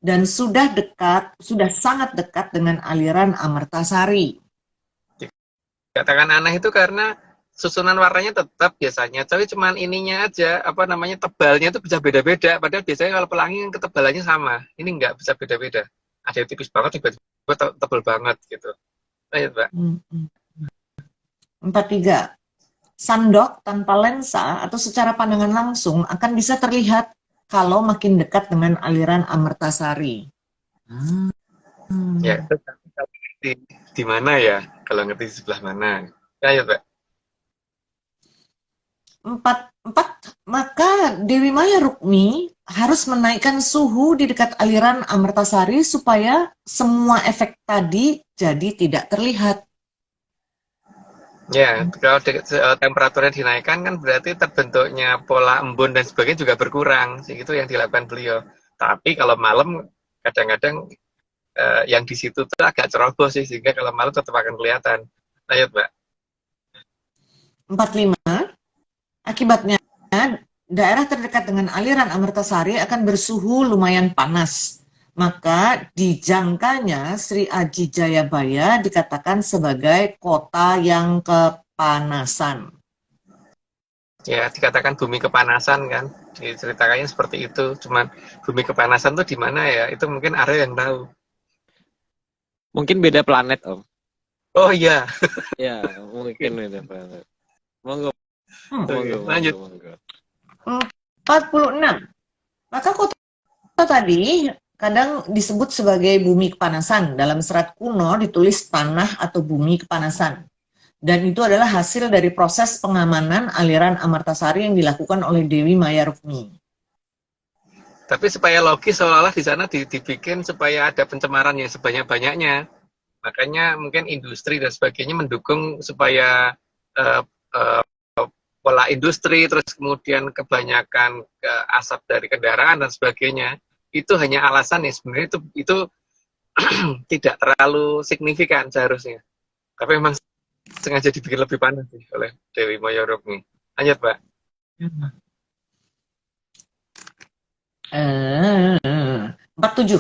dan sudah sangat dekat dengan aliran Amertasari. Katakan aneh itu karena susunan warnanya tetap biasanya, tapi cuman ininya aja, apa namanya, tebalnya itu bisa beda-beda. Padahal biasanya kalau pelangi kan ketebalannya sama. Ini nggak bisa beda-beda. Ada yang tipis banget, tiba-tiba tebal banget gitu. Lanjut, Mbak. 43. Sandok tanpa lensa atau secara pandangan langsung akan bisa terlihat kalau makin dekat dengan aliran Amertasari. Ya, itu di mana ya? Kalau ngerti di sebelah mana? Lanjut, Mbak. 4. Maka Dewi Maya Rukmi harus menaikkan suhu di dekat aliran Amertasari supaya semua efek tadi jadi tidak terlihat. Ya, kalau temperaturnya dinaikkan kan berarti terbentuknya pola embun dan sebagainya juga berkurang. Itu yang dilakukan beliau. Tapi kalau malam kadang-kadang yang di situ tuh agak ceroboh sih, sehingga kalau malam tetap akan kelihatan. Lanjut, Mbak. 45. Akibatnya daerah terdekat dengan aliran Amertasari akan bersuhu lumayan panas. Maka dijangkanya Sri Aji Jayabaya dikatakan sebagai kota yang kepanasan. Ya, dikatakan bumi kepanasan kan. Diceritakannya seperti itu. Cuman bumi kepanasan tuh di mana ya? Itu mungkin Arya yang tahu. Mungkin beda planet, Om. Oh iya. Ya, mungkin beda planet. Monggo. Lanjut. Monggo. 46. Maka kota tadi kadang disebut sebagai bumi kepanasan. Dalam serat kuno ditulis tanah atau bumi kepanasan. Dan itu adalah hasil dari proses pengamanan aliran Amertasari yang dilakukan oleh Dewi Maya Rukmi. Tapi supaya logis, seolah-olah di sana dibikin supaya ada pencemaran yang sebanyak-banyaknya. Makanya mungkin industri dan sebagainya mendukung supaya pola industri, terus kemudian kebanyakan asap dari kendaraan dan sebagainya. Itu hanya alasan ya, sebenarnya itu tidak terlalu signifikan seharusnya. Tapi memang sengaja dibikin lebih panas sih oleh Dewi Maya Rukmi. Lanjut, Pak. 47.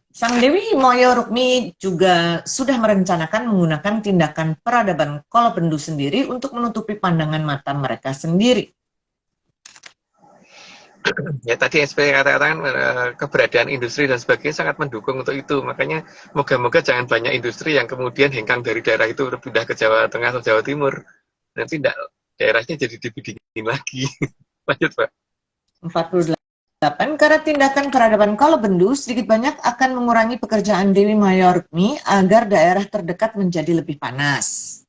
Sang Dewi Maya Rukmi juga sudah merencanakan menggunakan tindakan peradaban Kolopendu sendiri untuk menutupi pandangan mata mereka sendiri. Ya tadi yang seperti katakan, keberadaan industri dan sebagainya sangat mendukung untuk itu. Makanya moga-moga jangan banyak industri yang kemudian hengkang dari daerah itu pindah ke Jawa Tengah atau Jawa Timur. Nanti daerahnya jadi dibidingin lagi. Lanjut, Pak. 48. Karena tindakan peradaban Kolopendu sedikit banyak akan mengurangi pekerjaan Dewi Maya Rukmi agar daerah terdekat menjadi lebih panas.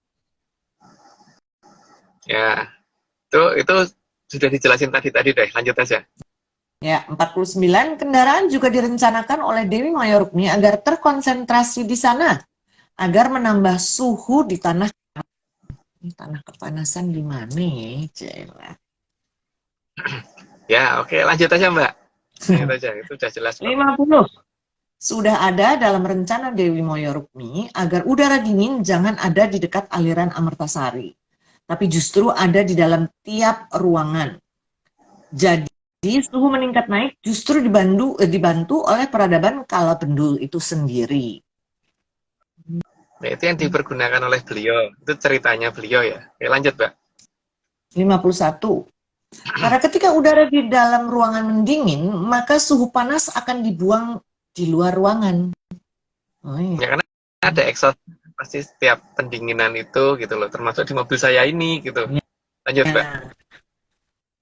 Ya, itu sudah dijelasin tadi deh. Lanjut aja. Ya, 49. Kendaraan juga direncanakan oleh Dewi Maya Rukmi agar terkonsentrasi di sana, agar menambah suhu di tanah kepanasan di mana ya? Ya, oke, lanjut aja, Mbak. Lanjut aja, itu sudah jelas. 50. Sudah ada dalam rencana Dewi Maya Rukmi agar udara dingin jangan ada di dekat aliran Amertasari, tapi justru ada di dalam tiap ruangan. Jadi suhu meningkat naik justru dibantu oleh peradaban Kolopendu itu sendiri. Nah, itu yang dipergunakan oleh beliau. Itu ceritanya beliau ya. Oke, lanjut, Mbak. 51. Karena ketika udara di dalam ruangan mendingin, maka suhu panas akan dibuang di luar ruangan. Oh, iya. Ya, karena ada exhaust pasti setiap pendinginan itu gitu loh, termasuk di mobil saya ini gitu. Lanjut, Mbak.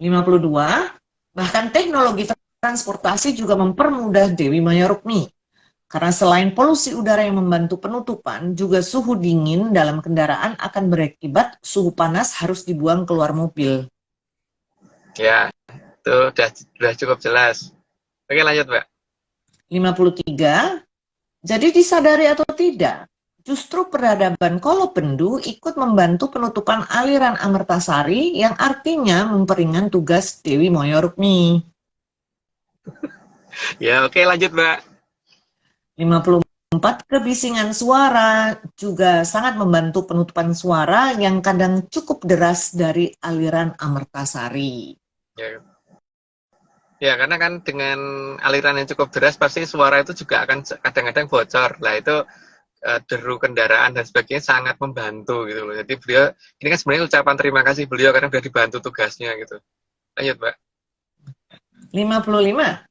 52. Bahkan teknologi transportasi juga mempermudah Dewi Maya Rukmi. Karena selain polusi udara yang membantu penutupan, juga suhu dingin dalam kendaraan akan berakibat suhu panas harus dibuang keluar mobil. Ya, itu udah cukup jelas. Oke, lanjut, Mbak. 53. Jadi disadari atau tidak, justru peradaban Kolopendu ikut membantu penutupan aliran Amertasari yang artinya memperingan tugas Dewi Maya Rukmi. Ya, oke, lanjut, Mbak. 54. Kebisingan suara juga sangat membantu penutupan suara yang kadang cukup deras dari aliran Amertasari. Ya, karena kan dengan aliran yang cukup deras pasti suara itu juga akan kadang-kadang bocor. Lah itu deru kendaraan dan sebagainya sangat membantu gitu loh. Jadi beliau ini kan sebenarnya ucapan terima kasih beliau karena sudah dibantu tugasnya gitu. Lanjut, Mbak. 55.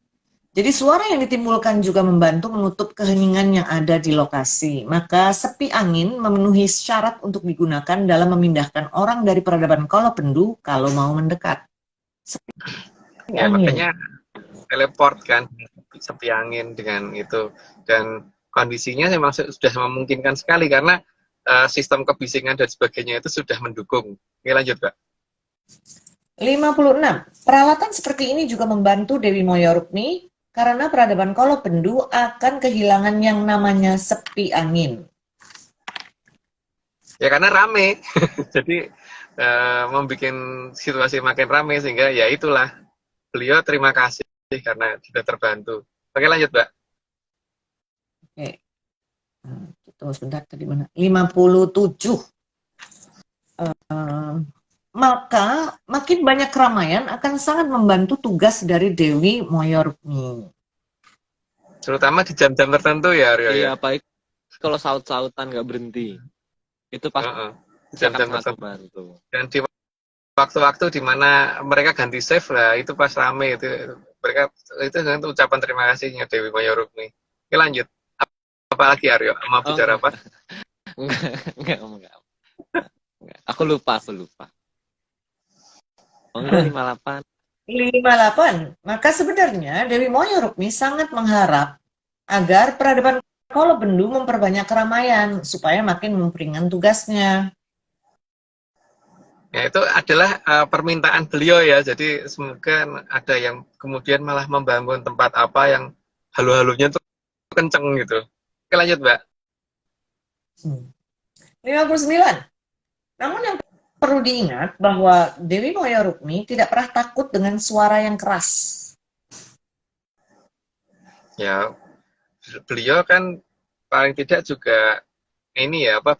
Jadi suara yang ditimbulkan juga membantu menutup keheningan yang ada di lokasi. Maka sepi angin memenuhi syarat untuk digunakan dalam memindahkan orang dari peradaban Kolopendu kalau mau mendekat. Sepi Ya, angin. makanya teleport kan sepi angin dengan itu, dan kondisinya memang sudah memungkinkan sekali karena sistem kebisingan dan sebagainya itu sudah mendukung. Oke, lanjut, Mbak. 56. Peralatan seperti ini juga membantu Dewi Moyorukmi karena peradaban Kolopendu akan kehilangan yang namanya sepi angin. Ya karena rame. Jadi membuat situasi makin rame sehingga ya itulah beliau terima kasih karena sudah terbantu. Oke, lanjut, Mbak. Oke. Tunggu sebentar, tadi mana? 57. Maka makin banyak keramaian akan sangat membantu tugas dari Dewi Moyorukmi. Terutama di jam-jam tertentu ya, Aryo. Iya, Ya. apalagi kalau saut-sautan nggak berhenti. Itu pasti Di jam-jam sangat tertentu. membantu. Dan di waktu-waktu di mana mereka ganti shift lah, itu pas rame itu mereka itu dengan ucapan terima kasihnya Dewi Moyorukmi. Oke, lanjut. Apalagi Aryo? Mau bicara apa? Enggak. Aku lupa. Enggak, 58. 58. Maka sebenarnya Dewi Moyorukmi sangat mengharap agar peradaban Kolopendu memperbanyak keramaian supaya makin memperingan tugasnya. Ya, itu adalah permintaan beliau ya. Jadi semoga ada yang kemudian malah membangun tempat apa yang halu-halunya tuh kenceng gitu. Oke, lanjut, Mbak. 59. Namun yang perlu diingat bahwa Dewi Moyorukmi tidak pernah takut dengan suara yang keras. Ya, beliau kan paling tidak juga ini ya apa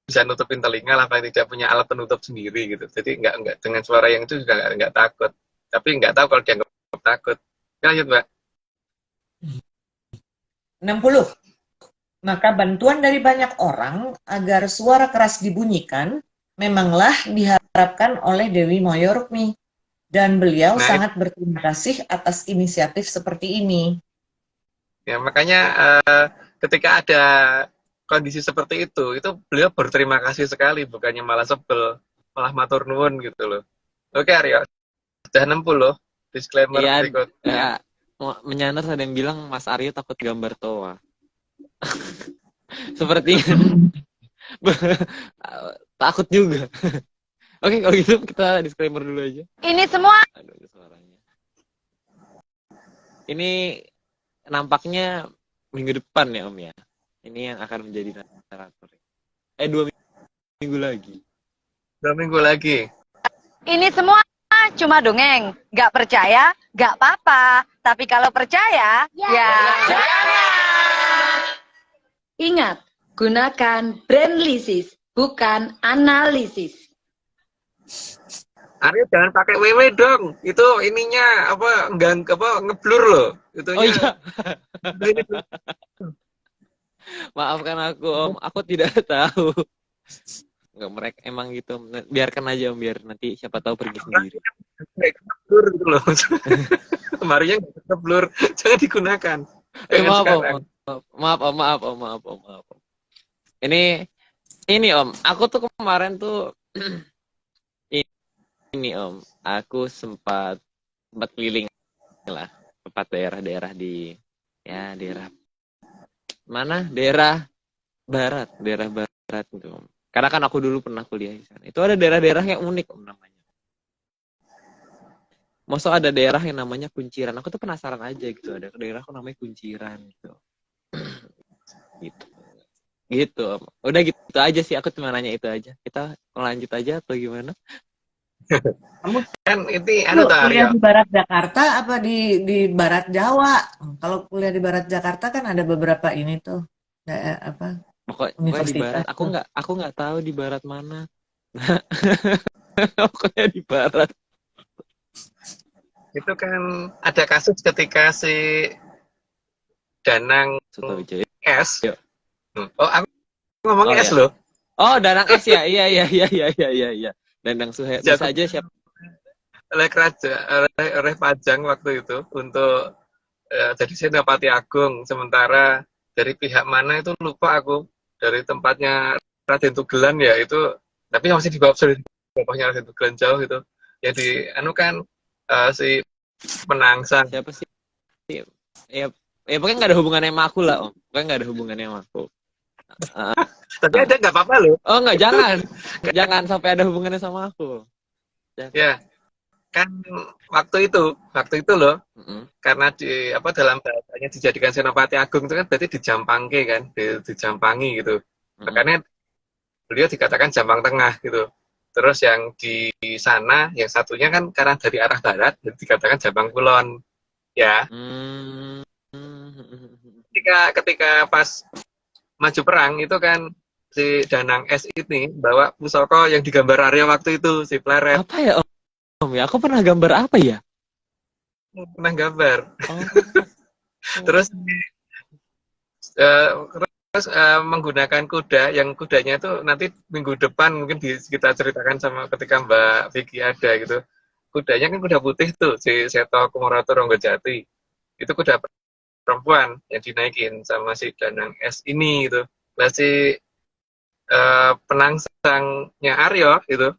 bisa nutupin telinga lah, paling tidak punya alat penutup sendiri gitu. Jadi nggak dengan suara yang itu juga nggak takut. Tapi nggak tahu kalau dia nggak takut. Oke, lanjut, Mbak. 60. Maka bantuan dari banyak orang agar suara keras dibunyikan memanglah diharapkan oleh Dewi Moyorukmi. Dan beliau sangat berterima kasih atas inisiatif seperti ini. Ya, makanya ketika ada kondisi seperti itu beliau berterima kasih sekali, bukannya malah sebel, malah matur nuwun gitu loh. Oke, Aryo. Sudah 60 disclaimer Iya, berikut. ya, menyandar ada yang bilang Mas Aryo takut gambar toa. Seperti takut juga. Oke, kalau gitu kita disclaimer dulu aja. Ini semua. Aduh, suaranya. Ini nampaknya minggu depan ya, Om ya. Ini yang akan menjadi narator. 2 minggu lagi. 2 minggu lagi. Ini semua cuma dongeng. Nggak percaya, nggak apa-apa. Tapi kalau percaya, ya. Ingat, gunakan brand lisis, bukan analisis. Aryo jangan pakai WW dong. Itu ininya ngeblur loh. Itunya. Oh iya. Maafkan aku, Om. Aku tidak tahu. Enggak, mereka emang gitu. Biarkan aja, Om, biar nanti siapa tahu pergi sendiri. Ngeblur gitu loh. Kemarinnya ngeblur. Jangan digunakan. Maaf, Om. Maaf, Om. Ini Om, aku tuh kemarin tuh ini Om, aku sempat keliling lah, tempat daerah-daerah di daerah mana? Daerah barat gitu Om. Karena kan aku dulu pernah kuliah di sana. Itu ada daerah-daerah yang unik Om namanya. Maksudnya ada daerah yang namanya Kunciran. Aku tuh penasaran aja gitu, ada daerah aku namanya Kunciran gitu. Gitu Om. Udah gitu aja sih, aku cuma nanya itu aja. Kita lanjut aja atau gimana? Kamu Kan itu kuliah di barat Jakarta apa di barat Jawa? Kalau kuliah di barat Jakarta kan ada beberapa ini tuh pokoknya di barat. Aku nggak tahu di barat mana. Pokoknya di barat. Itu kan ada kasus ketika si Danang S. Yo. Oh, aku ngomongin Oh, es ya. loh. Oh, Danang S ya. Iya. Danang Suher. Bisa aja siapa? Oleh Pajang waktu itu untuk jadi Senopati Agung. Sementara dari pihak mana itu lupa aku. Dari tempatnya Raden Tugelan ya itu, tapi masih di bawahnya Raden Tugelan jauh itu. Ya di anu kan si Penangsang. Siapa sih? Ya, pokoknya nggak ada hubungannya sama aku lah, Om. Pokoknya nggak ada hubungannya sama aku. Tapi ada nggak apa-apa loh. Oh, nggak, jangan sampai ada hubungannya sama aku. Jangan. Ya kan waktu itu loh, Mm-mm. karena dalam bahasanya dijadikan Senopati Agung itu kan berarti dijampangke kan, dijampangi gitu. Makanya beliau dikatakan Jampang Tengah gitu. Terus yang di sana, yang satunya kan karena dari arah barat, jadi dikatakan Jampang Kulon. Ya, Mm. ketika pas maju perang itu kan si Danang S ini bawa pusaka yang digambar Arya waktu itu, si Pleret. Apa ya, Om? Ya, aku pernah gambar apa ya? Pernah gambar. Oh. Terus menggunakan kuda, yang kudanya itu nanti minggu depan mungkin kita ceritakan sama ketika Mbak Vicky ada gitu. Kudanya kan kuda putih tuh, si Seto Kumarato Ronggojati. Itu kuda perempuan yang dinaikin sama si Danang S ini gitu. Lah si penangsangnya Aryo gitu.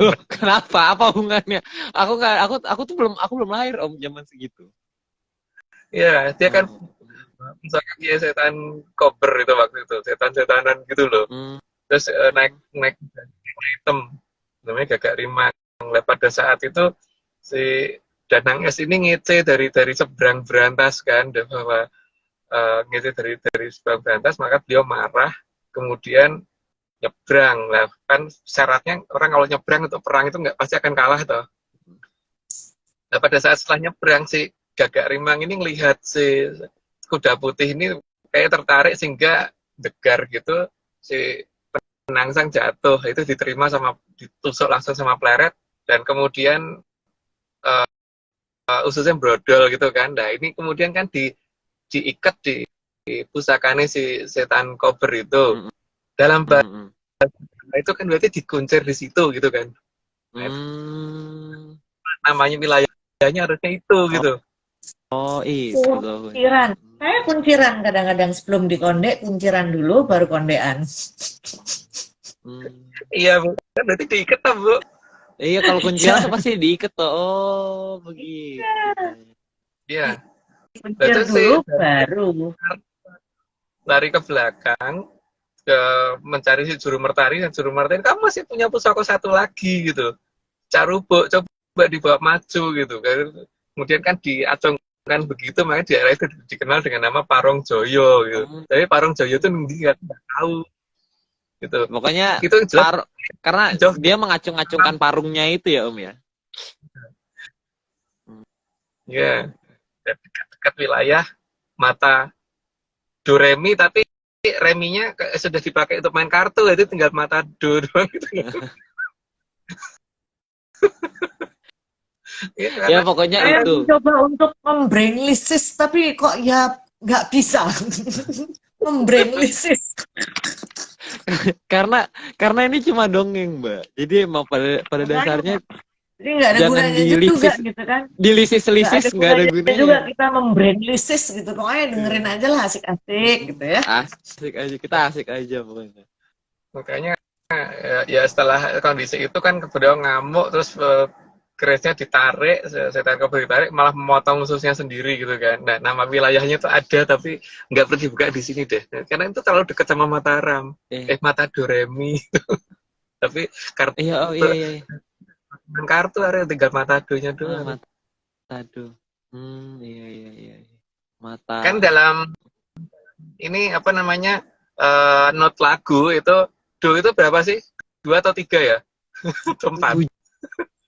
Loh, kenapa? Apa hubungannya? Aku tuh belum lahir, Om, zaman segitu. Ya, dia kan misalkan dia setan kober itu waktu itu, setan-setanan gitu loh. Terus naik hitam, namanya Gagak Rimang. Nah, pada saat itu si Danang S ini ngece dari seberang berantas kan, bahwa ngece dari seberang berantas, maka beliau marah, kemudian nyebrang. Lah kan syaratnya orang kalau nyebrang untuk perang itu nggak pasti akan kalah toh. Nah pada saat setelah nyebrang si Gagak Rimang ini ngelihat si kuda putih ini kayak tertarik sehingga degar gitu, si penangsang jatuh, itu ditusuk langsung sama Pleret, dan kemudian ususnya brodol gitu kan. Nah ini kemudian kan diikat di pusakanya si setan kober itu. Dalam bahasa itu kan berarti dikuncir di situ gitu kan. Namanya wilayahnya harusnya itu gitu. Oh, itu. Kunciran. Saya kunciran kadang-kadang sebelum dikondek, kunciran dulu baru kondean. Iya, Bu. Kan berarti diikat tuh, Bu. Iya, kalau kunciran tuh pasti diikat tuh. Oh, begitu. Iya. Kuncir dulu baru Lari ke belakang, mencari si Juru Mertari, dan Juru Mertari, kamu masih punya pusaka satu lagi gitu. Carubuk, coba dibawa maju gitu. Kemudian kan diacungkan begitu, makanya di daerah itu dikenal dengan nama Parong Joyo gitu. Tapi Parong Joyo itu nggak tahu gitu. Pokoknya itu karena dia mengacung-acungkan parungnya itu ya, Om ya. Ya, dekat wilayah mata Doremi, tapi reminya sudah dipakai untuk main kartu, jadi tinggal mata do doang gitu. Ya pokoknya saya itu. mencoba untuk membrainlisis tapi kok ya nggak bisa. Membrainlisis. karena ini cuma dongeng, Mbak. Jadi emang pada dasarnya jadi nggak ada gunanya juga gitu kan. Dilisis nggak ada gunanya juga kita membrainlisis gitu. Pokoknya dengerin aja lah, asik-asik gitu ya. Asik aja, kita asik aja pokoknya. Makanya ya setelah kondisi itu kan beliau ngamuk, terus kerisnya ditarik, setan kober ditarik, malah memotong ususnya sendiri gitu kan. Nah, nama wilayahnya itu ada tapi nggak perlu dibuka di sini deh, karena itu terlalu dekat sama Mataram, Mata Doremi. Tapi kartu iya. kartu ada tinggal Matadonya doang. Matado. Iya. Mata. Kan dalam ini apa namanya not lagu itu do itu berapa sih? 2 atau 3 ya? 4.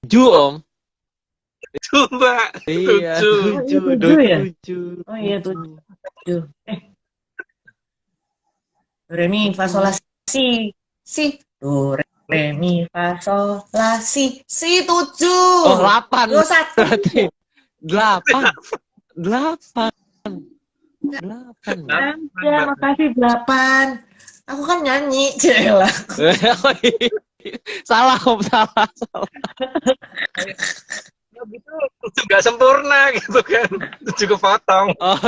7, Om. 7, Mbak. Iya, 7 ya? Oh iya 7. Re mi fa sol la si do re mi fa sol la si 7. Oh, 8. 21. Berarti 8. 8. Ya, makasih 8. Aku kan nyanyi, Cela. Salah, Om, salah. Ya gitu, nggak sempurna gitu kan. Cukup potong. Oh,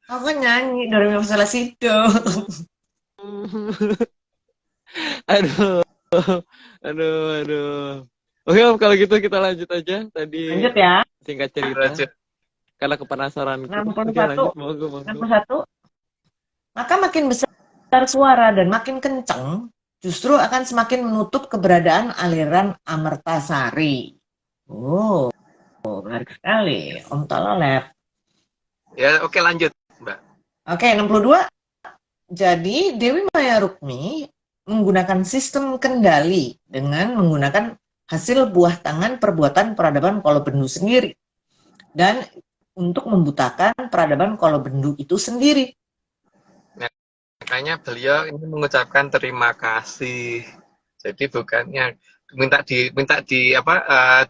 Aku kan nyanyi dari masalah situ. aduh, aduh. Oke, Om, kalau gitu kita lanjut aja. Tadi Lanjut ya. singkat cerita. Lanjut. Karena kepenasaranku. 61. Oke, lanjut. Monggo. 61. Maka makin besar suara dan makin kencang, justru akan semakin menutup keberadaan aliran Amertasari. Oh, menarik sekali. Om Tololep. Ya, oke lanjut, Mbak. Oke, 62. Jadi, Dewi Maya Rukmi menggunakan sistem kendali dengan menggunakan hasil buah tangan perbuatan peradaban Kolobendu sendiri. Dan untuk membutakan peradaban Kolobendu itu sendiri. Makanya beliau ini mengucapkan terima kasih. Jadi bukannya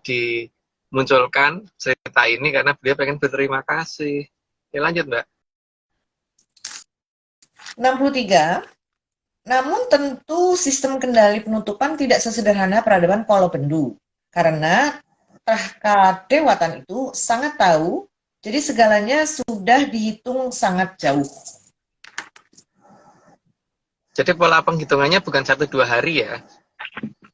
dimunculkan cerita ini karena beliau pengen berterima kasih. Ya, lanjut, Mbak. 63. Namun tentu sistem kendali penutupan tidak sesederhana peradaban Kolobendu. Karena Trahkadewatan itu sangat tahu, jadi segalanya sudah dihitung sangat jauh. Jadi pola penghitungannya bukan 1-2 hari ya.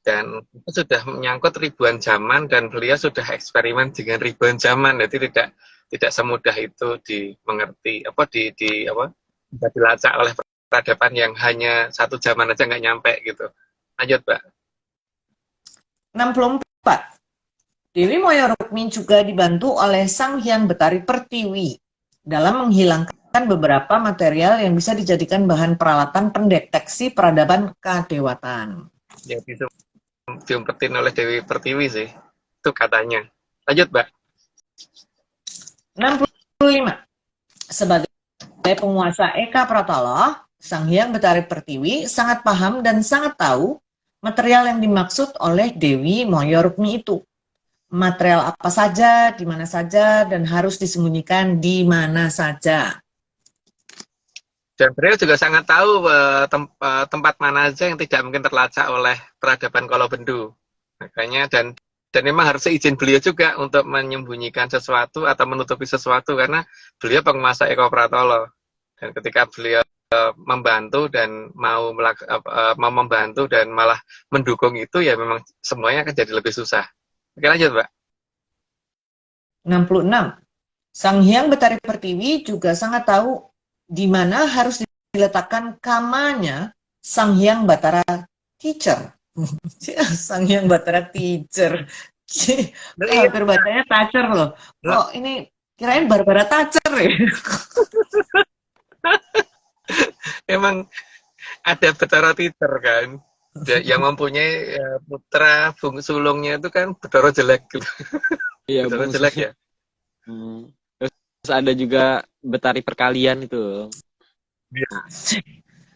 Dan itu sudah menyangkut ribuan zaman dan beliau sudah eksperimen dengan ribuan zaman. Jadi tidak semudah itu dimengerti bisa dilacak oleh peradaban yang hanya 1 zaman aja nggak nyampe gitu. Lanjut, Mbak. 64. Dewi Maya Rukmi juga dibantu oleh Sang Hyang Betari Pertiwi dalam menghilangkan beberapa material yang bisa dijadikan bahan peralatan pendeteksi peradaban kadewatan. Yang diumpetin oleh Dewi Pertiwi sih. Itu katanya. Lanjut, Mbak. 65. Sebagai penguasa Eka Pratala, Sang Hyang Betari Pertiwi sangat paham dan sangat tahu material yang dimaksud oleh Dewi Maya Rukmi itu. Material apa saja, di mana saja, dan harus disembunyikan di mana saja. Dan beliau juga sangat tahu tempat mana aja yang tidak mungkin terlacak oleh peradaban Kolobendu. Makanya dan memang harus izin beliau juga untuk menyembunyikan sesuatu atau menutupi sesuatu karena beliau penguasa Eka Pratala. Dan ketika beliau membantu dan mau membantu dan malah mendukung itu ya memang semuanya akan jadi lebih susah. Oke, lanjut, Mbak. 66. Sang Hyang Betari Pertiwi juga sangat tahu di mana harus diletakkan kamanya Sang Hyang Batara Teacher. Sang Hyang Batara Teacher. Hampir bacanya Thatcher loh. Oh, ini kirain Barbara Thatcher ya. Emang ada Batara Teacher kan. Yang mempunyai putra sulungnya itu kan Betara jelek gitu. iya, Betara jelek ya. Terus ada juga Betari Perkalian itu.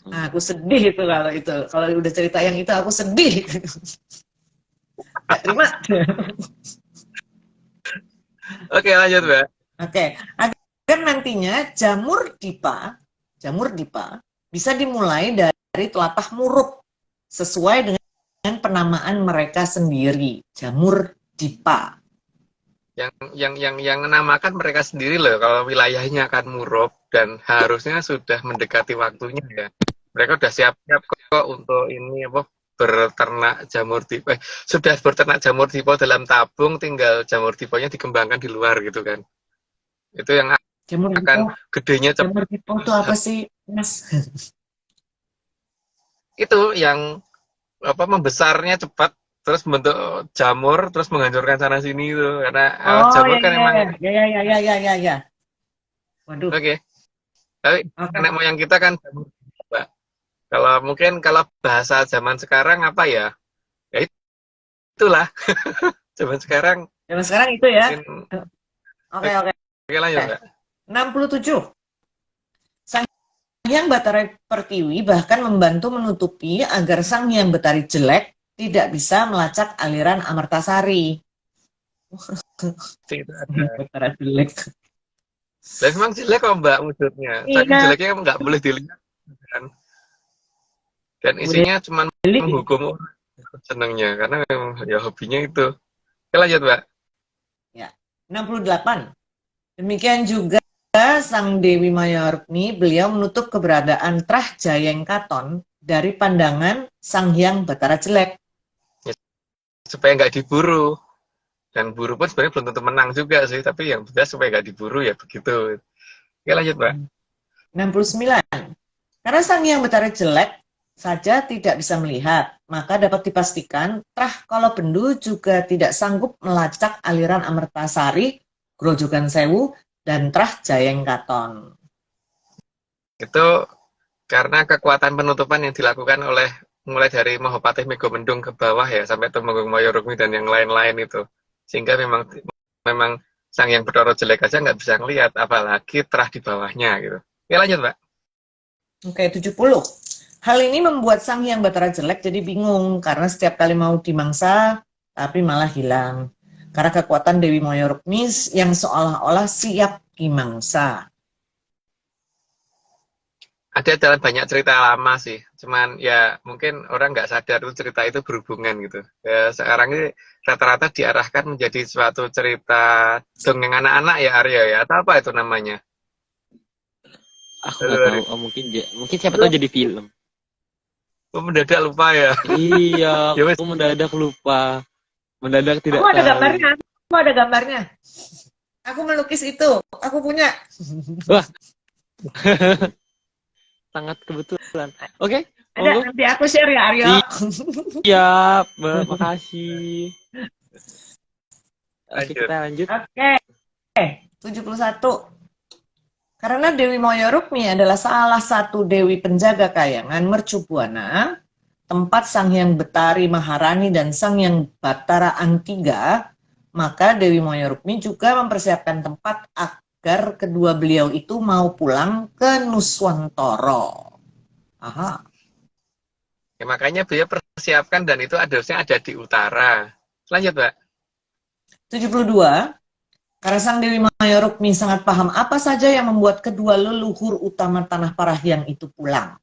Nah, aku sedih itu. Kalau udah cerita yang itu aku sedih. Terima. Oke, lanjut, Mbak. Oke, agar nantinya jamur dipa bisa dimulai dari telatah muruk sesuai dengan penamaan mereka sendiri. Jamur dipa. Yang menamakan mereka sendiri loh kalau wilayahnya akan murub dan harusnya sudah mendekati waktunya ya. Mereka udah siap-siap kok untuk ini berternak jamur tipa. Sudah berternak jamur tipa dalam tabung, tinggal jamur tipanya dikembangkan di luar gitu kan. Itu yang Jamur akan gedenya cepat. Jamur dipa itu apa sih, Mas? Itu yang membesarnya cepat terus membentuk jamur terus menghancurkan sana sini itu karena jamur kan emang ya. Waduh. Oke. Tapi nenek moyang kita kan jamur, Mbak. Kalau bahasa zaman sekarang apa ya? Ya itulah. Zaman sekarang itu ya. Oke. Oke, lanjut, Mbak. 67. Sang Hyang Batara Pertiwi bahkan membantu menutupi agar Sang Hyang Betari jelek tidak bisa melacak aliran Amertasari. Itu ada. Betara jelek. Lah memang jelek kok Mbak wujudnya. Saking Iya. jeleknya nggak boleh dilihat kan. Dan isinya cuma Jelek. menghukum orang senengnya karena memang ya hobinya itu. Oke, lanjut Mbak. 68. Demikian juga Sang Dewi Mayarukmi, beliau menutup keberadaan Trah Jayeng Katon dari pandangan Sang Hyang Batara jelek. Supaya nggak diburu. Dan buru pun sebenarnya belum tentu menang juga sih, tapi yang jelas supaya nggak diburu ya begitu. Oke, lanjut Mbak. 69. Karena Sang Hyang Batara jelek saja tidak bisa melihat, maka dapat dipastikan Trah Kalabendu juga tidak sanggup melacak aliran Amertasari, Grojogan Sewu, dan Trah Jayeng Katon. Itu karena kekuatan penutupan yang dilakukan oleh mulai dari Mahapatih Megomendung ke bawah ya sampai Tumenggung Mayarukmi dan yang lain-lain itu, sehingga memang Sang Hyang Bathara jelek aja nggak bisa ngelihat, apalagi Trah di bawahnya gitu. Oke, lanjut Mbak. Oke, 70. Hal ini membuat Sang Hyang Batara jelek jadi bingung karena setiap kali mau dimangsa tapi malah hilang. Karena kekuatan Dewi Mayarukmi yang seolah-olah siap dimangsa. Ada dalam banyak cerita lama sih, cuman ya mungkin orang nggak sadar itu cerita itu berhubungan gitu. Ya, sekarang ini rata-rata diarahkan menjadi suatu cerita dongeng anak-anak ya Arya ya, atau apa itu namanya? Aku nggak tahu. Oh, mungkin siapa tahu jadi film. Oh, mendadak lupa ya. Iya, Ya wes. aku mendadak lupa. Mendadak tidak Aku ada tahu. gambarnya. Aku ada gambarnya. Aku melukis itu. Aku punya. Sangat kebetulan. Oke, Ada, monggo. nanti aku share ya Aryo. Siap, Mbak. Makasih. Oke, Lanjut. kita lanjut. Oke. 71. Karena Dewi Mayarukmi adalah salah satu Dewi penjaga kayangan Mercubuana, tempat Sang Hyang Betari Maharani dan Sang Hyang Batara Antiga, maka Dewi Mayarukmi juga mempersiapkan tempat agar kedua beliau itu mau pulang ke Nuswantara. Aha. Ya, makanya beliau persiapkan dan itu harusnya ada di utara. Lanjut Mbak. 72. Karena Sang Dewi Mayarukmi sangat paham apa saja yang membuat kedua leluhur utama Tanah Parahyang itu pulang.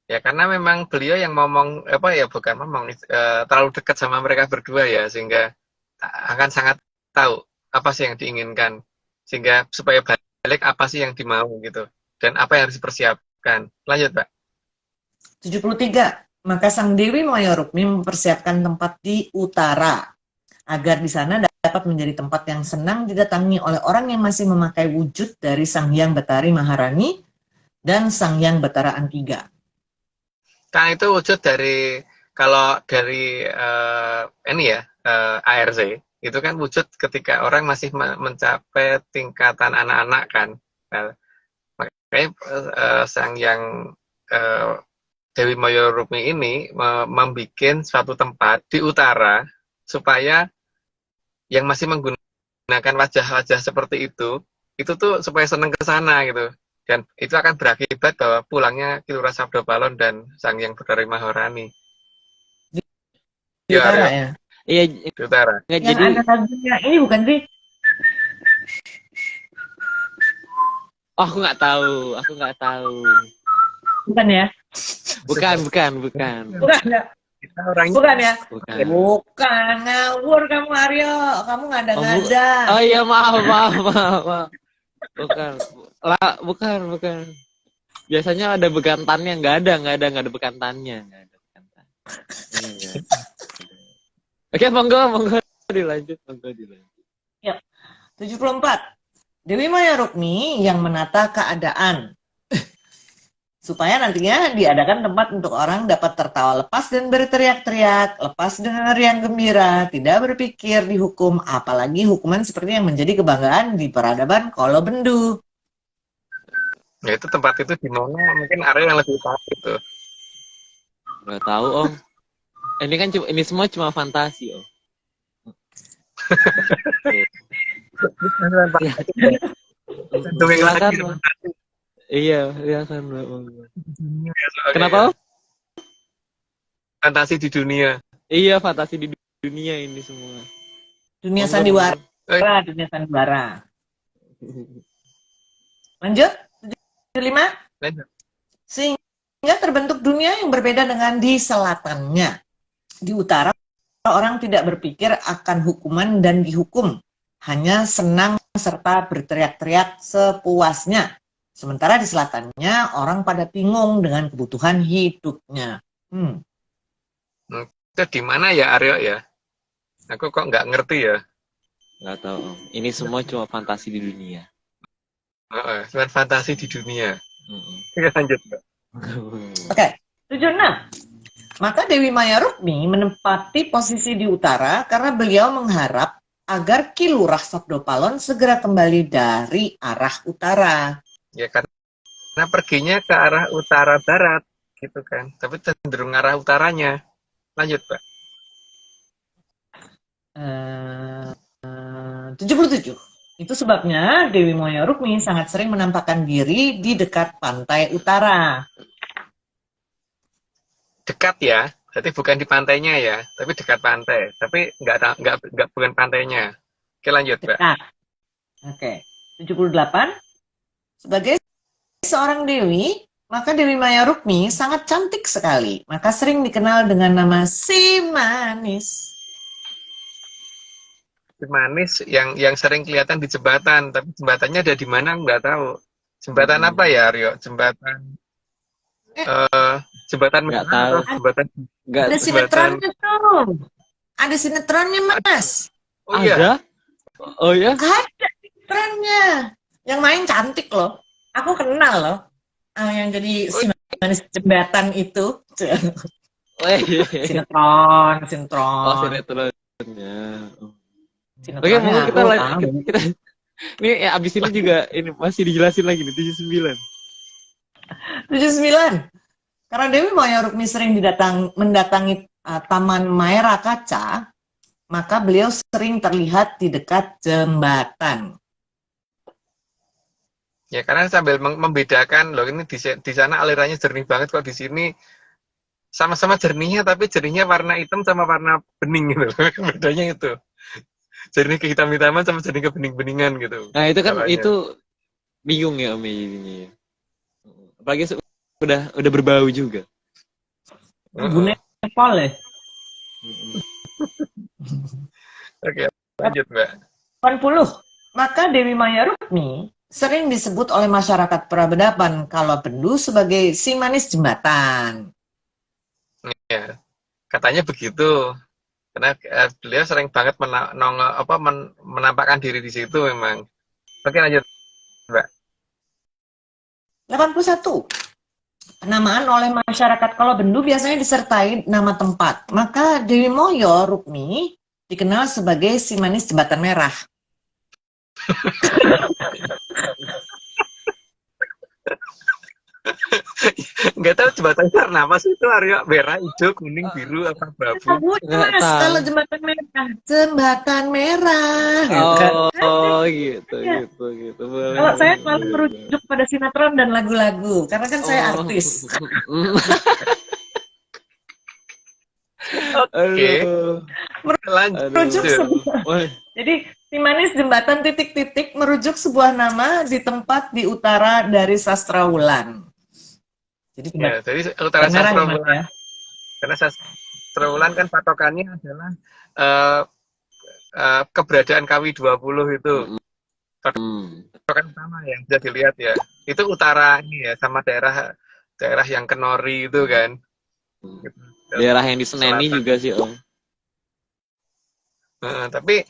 Ya karena memang beliau yang ngomong terlalu dekat sama mereka berdua ya, sehingga akan sangat tahu apa sih yang diinginkan, sehingga supaya balik apa sih yang dimau gitu dan apa yang harus dipersiapkan. Lanjut Mbak. 73. Maka Sang Dewi Mayarukmi mempersiapkan tempat di utara agar di sana dapat menjadi tempat yang senang didatangi oleh orang yang masih memakai wujud dari Sang Hyang Batari Maharani dan Sang Hyang Batara Antiga. Kan itu wujud dari kalau dari ARC itu kan wujud ketika orang masih mencapai tingkatan anak-anak kan. Nah, makanya Sang Hyang Dewi Mayarukmi ini membuat suatu tempat di utara supaya yang masih menggunakan wajah-wajah seperti itu tuh supaya senang ke sana gitu. Dan itu akan berakibat bahwa pulangnya Kilura Sabda Palon dan Sang Hyang Batara Maharani. Di utara ya? Iya, Di utara. nggak Yang jadi. ada lagunya ini bukan sih? Oh, aku nggak tahu. Bukan ya? Bukan. Bukan ya? Kita orangnya Bukan ya? Bukan. Bukan, ngawur kamu Aryo. Kamu ngada-ngada. Oh iya, maaf. Bukan. Biasanya ada bekantannya, nggak ada bekantannya, nggak ada bekantan. Iya. Oke, monggo dilanjut. 74. Dewi Mayarukmi yang menata keadaan supaya nantinya diadakan tempat untuk orang dapat tertawa lepas dan berteriak-teriak, lepas dengan riang gembira, tidak berpikir dihukum, apalagi hukuman seperti yang menjadi kebanggaan di peradaban Kalabendu. ya itu tempat itu di mana mungkin area yang lebih tahu itu. Nggak tahu, Om. Ini semua cuma fantasi, Om. Dongeng Silakan, lagi. Om. Iya, silakan, Mbak. Soalnya Kenapa, ya, Om? fantasi di dunia. Iya, fantasi di dunia ini semua. Dunia Monggo, sandiwara, Eh, dunia sandiwara. Lanjut, 75. lanjut. Sehingga terbentuk dunia yang berbeda dengan di selatannya. Di utara, orang tidak berpikir akan hukuman dan dihukum. Hanya senang serta berteriak-teriak sepuasnya. Sementara di selatannya, orang pada bingung dengan kebutuhan hidupnya. Itu di mana ya Aryo ya? Aku kok nggak ngerti ya. Nggak tahu Om. Ini semua cuma fantasi di dunia. Cuma fantasi di dunia. Mm-mm. Oke, lanjut, Mbak. Oke, 76. Maka Dewi Maya Rukmi menempati posisi di utara karena beliau mengharap agar Ki Lurah Sabdopalon segera kembali dari arah utara. Ya karena perginya ke arah utara barat gitu kan. Tapi cenderung arah utaranya. Lanjut, Pak. 77. Itu sebabnya Dewi Maya Rukmi sangat sering menampakkan diri di dekat pantai utara. Dekat ya. Berarti bukan di pantainya ya, tapi dekat pantai. Tapi nggak bukan pantainya. Oke, lanjut, Mbak. Dekat. Oke. 78. Sebagai seorang dewi, maka Dewi Maya Rukmi sangat cantik sekali. Maka sering dikenal dengan nama si manis. Si manis yang sering kelihatan di jembatan, tapi jembatannya ada di mana nggak tahu. Jembatan apa ya, Aryo? Jembatan Nggak mana tahu. atau jembatan Nggak Ada jembatan? sinetronnya tuh. Ada sinetronnya, Mas. Oh iya. ada? Oh ya? Ada sinetronnya. Yang main cantik loh. Aku kenal loh. Yang jadi si manis jembatan itu. Oh, iya. Sinetron. Oh, sinetronnya. Oke, Sinetronnya monggo kita aku lanjut. tahu. Ini ya, abis ini juga ini masih dijelasin lagi nih 79. 79. Karena Dewi Maya Rukmi sering mendatangi Taman Maera Kaca, maka beliau sering terlihat di dekat jembatan. Ya karena sambil membedakan loh, ini di sana alirannya jernih banget, kok di sini sama-sama jernihnya tapi jernihnya warna hitam sama warna bening gitu loh. Bedanya itu. Jernih ke hitam-hitaman sama jernih ke bening-beningan gitu. Nah, itu kan Namanya. itu bingung ya Om ini. Apalagi udah berbau juga. Bu Nepal ya. Oke, lanjut, Mbak. 80. Maka Dewi Maya Rukmi sering disebut oleh masyarakat Prabedapan Kalabendu sebagai si manis jembatan. Ya, katanya begitu. Karena beliau sering banget menampakkan diri di situ memang. Oke, lanjut, Mbak. 81. Penamaan oleh masyarakat Kalabendu biasanya disertai nama tempat. Maka Dewi Maya Rukmi dikenal sebagai si manis jembatan merah. Nggak tahu jembatannya warna apa sih itu, Aryo? Merah, hijau, kuning, biru, apa babu? Sabutnya, Nggak Mas, tahu. kalau jembatan merah. Jembatan merah. gitu kan. Oh, gitu. Boleh. Kalau saya selalu merujuk pada sinetron dan lagu-lagu, karena kan saya Oh. artis. Oke, Aduh. lanjut. Merujuk sebuah, Wah, jadi si manis jembatan titik-titik merujuk sebuah nama di tempat di utara dari Sastraulan. Jadi Ya, jadi utara merah sastra ya, Mas, Wulan. ya. Karena sastra Wulan kan patokannya adalah keberadaan KW20 itu. Patokan utama yang bisa dilihat ya. Itu utara ini ya, sama daerah yang Kenori itu kan. Gitu. Daerah yang diseneni Selatan. juga sih Om. Tapi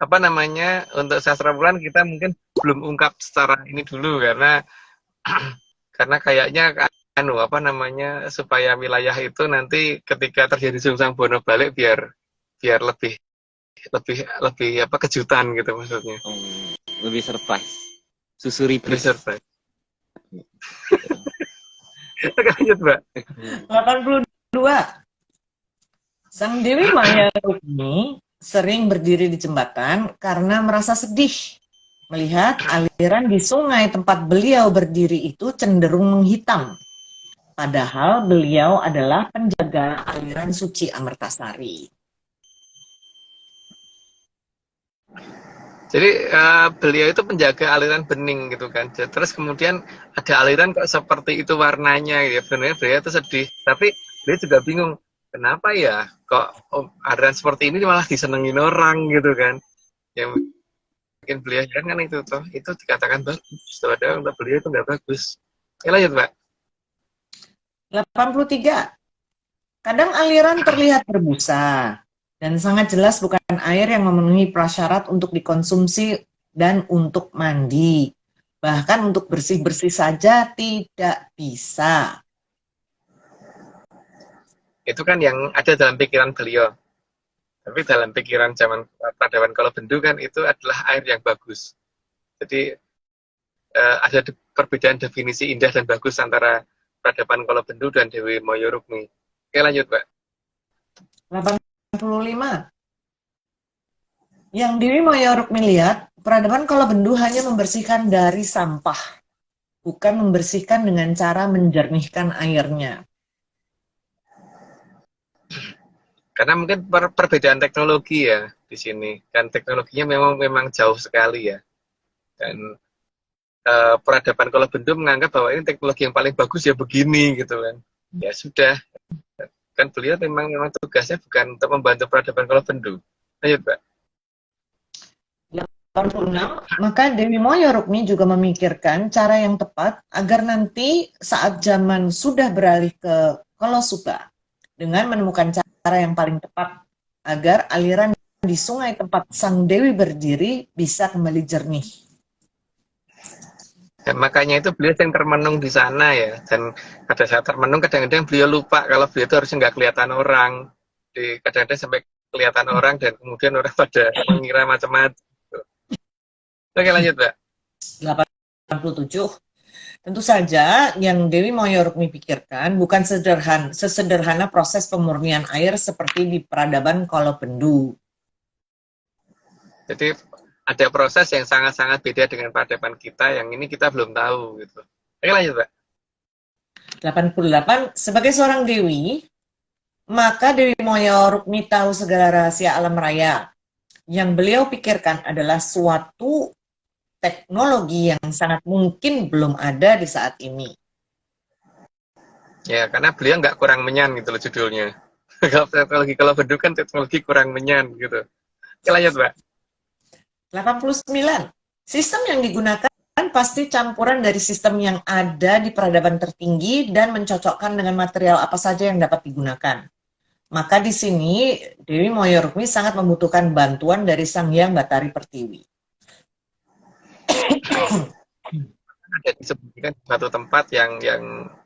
apa namanya, untuk sastra Wulan kita mungkin belum ungkap secara ini dulu karena kayaknya apa namanya, supaya wilayah itu nanti ketika terjadi Sungsang Bono balik biar lebih apa, kejutan gitu maksudnya. Lebih surprise. Susuri Lebih surprise. Oke, lanjut, Mbak. 82. Sang Dewi Maya Rukmi sering berdiri di jembatan karena merasa sedih melihat aliran di sungai tempat beliau berdiri itu cenderung menghitam. Padahal beliau adalah penjaga aliran suci Amertasari. Jadi beliau itu penjaga aliran bening gitu kan. Terus kemudian ada aliran kok seperti itu warnanya ya. Sebenarnya beliau itu sedih, tapi beliau juga bingung kenapa ya kok aliran seperti ini malah disenengin orang gitu kan. Yang bikin beliau heran kan itu toh, itu dikatakan bagus. Padahal untuk beliau itu nggak bagus. Ya lanjut Mbak. 83. Kadang aliran terlihat berbusa dan sangat jelas bukan air yang memenuhi prasyarat untuk dikonsumsi dan untuk mandi. Bahkan untuk bersih-bersih saja tidak bisa. Itu kan yang ada dalam pikiran beliau. Tapi dalam pikiran zaman peradaban Kolobendu kan itu adalah air yang bagus. Jadi ada perbedaan definisi indah dan bagus antara peradaban Kolobendu dan Dewi Moyorukmi. Oke lanjut Mbak. 85. Yang Dewi Moyorukmi lihat, peradaban Kolobendu hanya membersihkan dari sampah, bukan membersihkan dengan cara menjernihkan airnya. Karena mungkin perbedaan teknologi ya di sini, dan teknologinya memang jauh sekali ya. Dan peradaban Kolobendu menganggap bahwa ini teknologi yang paling bagus ya begini gitu kan. Ya sudah, kan beliau memang tugasnya bukan untuk membantu peradaban Kolobendu. Lanjut Mbak. 86, maka Dewi Moyorukmi juga memikirkan cara yang tepat agar nanti saat zaman sudah beralih ke Kolosuba dengan menemukan cara yang paling tepat agar aliran di sungai tempat Sang Dewi berdiri bisa kembali jernih. Dan makanya itu beliau yang termenung di sana ya. Dan pada saat termenung kadang-kadang beliau lupa kalau beliau itu harusnya nggak kelihatan orang. Kadang-kadang sampai kelihatan orang dan kemudian orang pada mengira macam-macam. Oke lanjut Mbak. 87. Tentu saja yang Dewi Moyorukmi pikirkan bukan sesederhana proses pemurnian air seperti di peradaban Kolobendu. Jadi ada proses yang sangat-sangat beda dengan peradaban kita yang ini kita belum tahu gitu. Oke lanjut Mbak. 88. Sebagai seorang dewi, maka Dewi Moyorukmi tahu segala rahasia alam raya. Yang beliau pikirkan adalah suatu teknologi yang sangat mungkin belum ada di saat ini. Ya, karena beliau nggak kurang menyan gitu loh judulnya. Kalau teknologi Kolobendu kan teknologi kurang menyan gitu. Oke lanjut Mbak. 89. Sistem yang digunakan pasti campuran dari sistem yang ada di peradaban tertinggi dan mencocokkan dengan material apa saja yang dapat digunakan. Maka di sini Dewi Moyorukmi sangat membutuhkan bantuan dari Sang Hyang Batari Pertiwi. Ada disembunyikan di satu tempat yang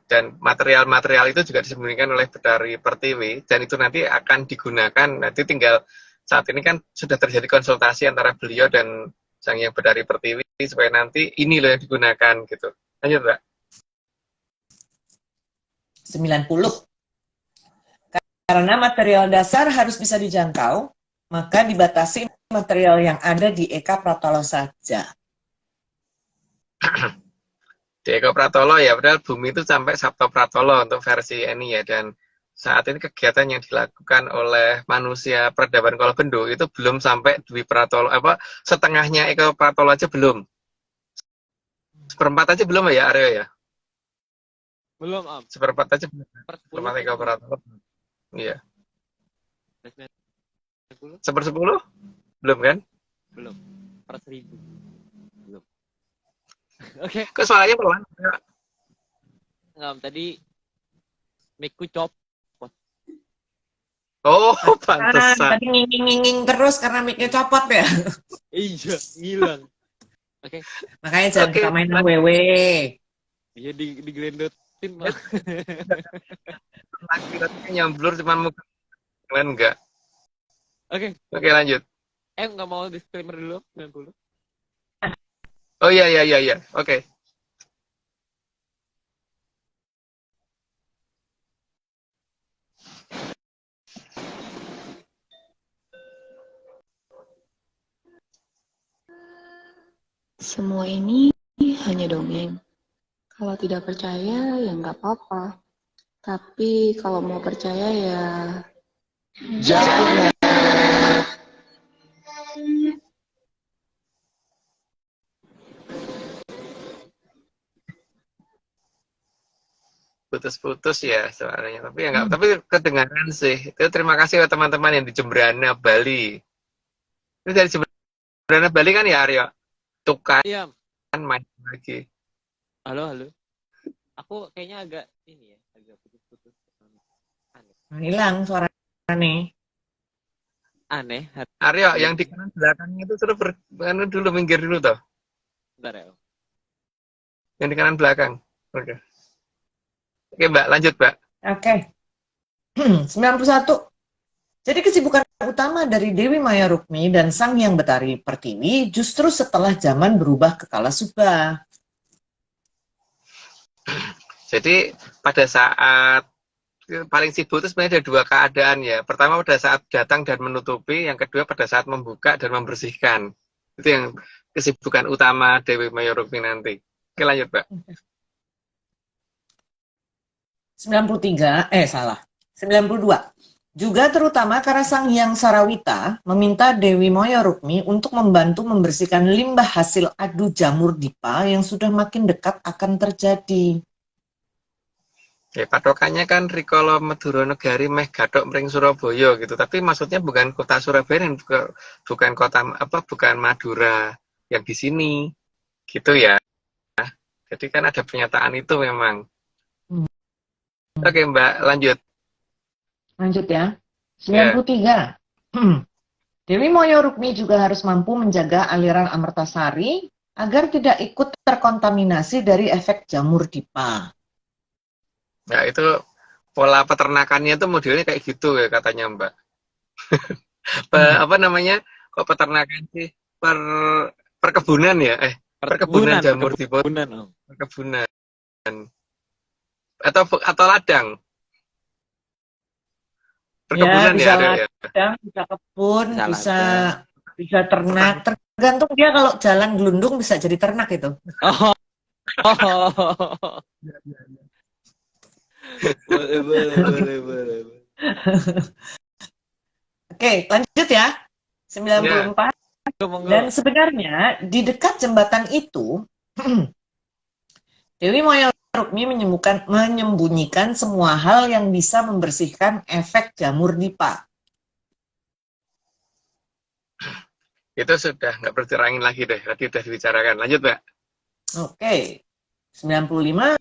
dan material-material itu juga disembunyikan oleh Batari Pertiwi dan itu nanti akan digunakan. Nanti tinggal saat ini kan sudah terjadi konsultasi antara beliau dan Sang Hyang Batari Pertiwi supaya nanti ini loh yang digunakan gitu. Lanjut Mbak. 90. Karena material dasar harus bisa dijangkau, maka dibatasi material yang ada di Eka Pratolo saja. Di Eka Pratolo ya, padahal bumi itu sampai Sabto Pratolo untuk versi ini ya, dan saat ini kegiatan yang dilakukan oleh manusia peradaban Kolobendu itu belum sampai Dwi Pratolo, setengahnya Eka Pratolo aja belum. Seperempat aja belum ya Aryo ya? Belum, Am. Seperempat aja belum. Per-10 Eka Pratolo. Iya. 10? 1/10? Belum kan? Belum. Per-1000. Belum. Oke. Kok suaranya pelan? Ngam, tadi mic-ku copot. Oh, Kan, pantesan. tadi nging-nging terus karena mic-nya copot ya. Iya, hilang. Oke. Makanya jangan kita main WW. Iya digelendotin mah. Laki-laki nyamblur cuma muka. Kalian enggak. Oke. Oke, lanjut. Nggak mau disclaimer dulu 90. Oh iya. Oke. Semua ini hanya dongeng. Kalau tidak percaya ya nggak apa-apa. Tapi kalau mau percaya ya jangan. putus-putus ya suaranya. Tapi ya enggak, tapi kedengaran sih. Itu terima kasih buat teman-teman yang di Jembrana, Bali. Itu dari Jembrana, Bali kan ya, Aryo? Tuh kan Iya. main lagi. Halo. Aku kayaknya agak ini ya, agak putus-putus. Hilang suaranya. Aneh. Aryo, yang di kanan belakangnya itu suruh dulu, minggir dulu toh. Bentar ya. Yang di kanan belakang. Oke. Oke, Mbak, lanjut, Mbak. Oke. 91. Jadi kesibukan utama dari Dewi Maya Rukmi dan Sang Hyang Betari Pertiwi justru setelah zaman berubah ke Kalasuba. Jadi pada saat paling sibuk itu sebenarnya ada dua keadaan ya. Pertama pada saat datang dan menutupi, yang kedua pada saat membuka dan membersihkan. Itu yang kesibukan utama Dewi Maya Rukmi nanti. Oke, lanjut, Mbak. 92. Juga terutama karena Sang Hyang Sarawita meminta Dewi Maya Rukmi untuk membantu membersihkan limbah hasil adu jamur dipa yang sudah makin dekat akan terjadi. Ya, patokannya kan Rikala Madura Negari meh gathok mring Surabaya gitu. Tapi maksudnya bukan kota Surabaya dan bukan kota bukan Madura yang di sini. Gitu ya. Jadi kan ada pernyataan itu memang. Oke, Mbak, lanjut. Lanjut ya. 93. Dewi Maya Rukmi juga harus mampu menjaga aliran Amertasari agar tidak ikut terkontaminasi dari efek jamur dipa. Ya, itu pola peternakannya itu modelnya kayak gitu ya katanya, Mbak. Apa namanya? Kok peternakan sih? Perkebunan ya? Perkebunan jamur dipa. Perkebunan. Atau ladang. Perkebunan ya, bisa ladang, bisa kebun, bisa ternak. Tergantung dia kalau jalan gelundung bisa jadi ternak itu. Boleh. Oke, lanjut ya. 94. Dan sebenarnya di dekat jembatan itu Dewi Maya Rukmi menyembunyikan semua hal yang bisa membersihkan efek jamur dipa. Itu sudah nggak berterangin lagi deh, tadi sudah dibicarakan. Lanjut, Mbak. Oke. 95.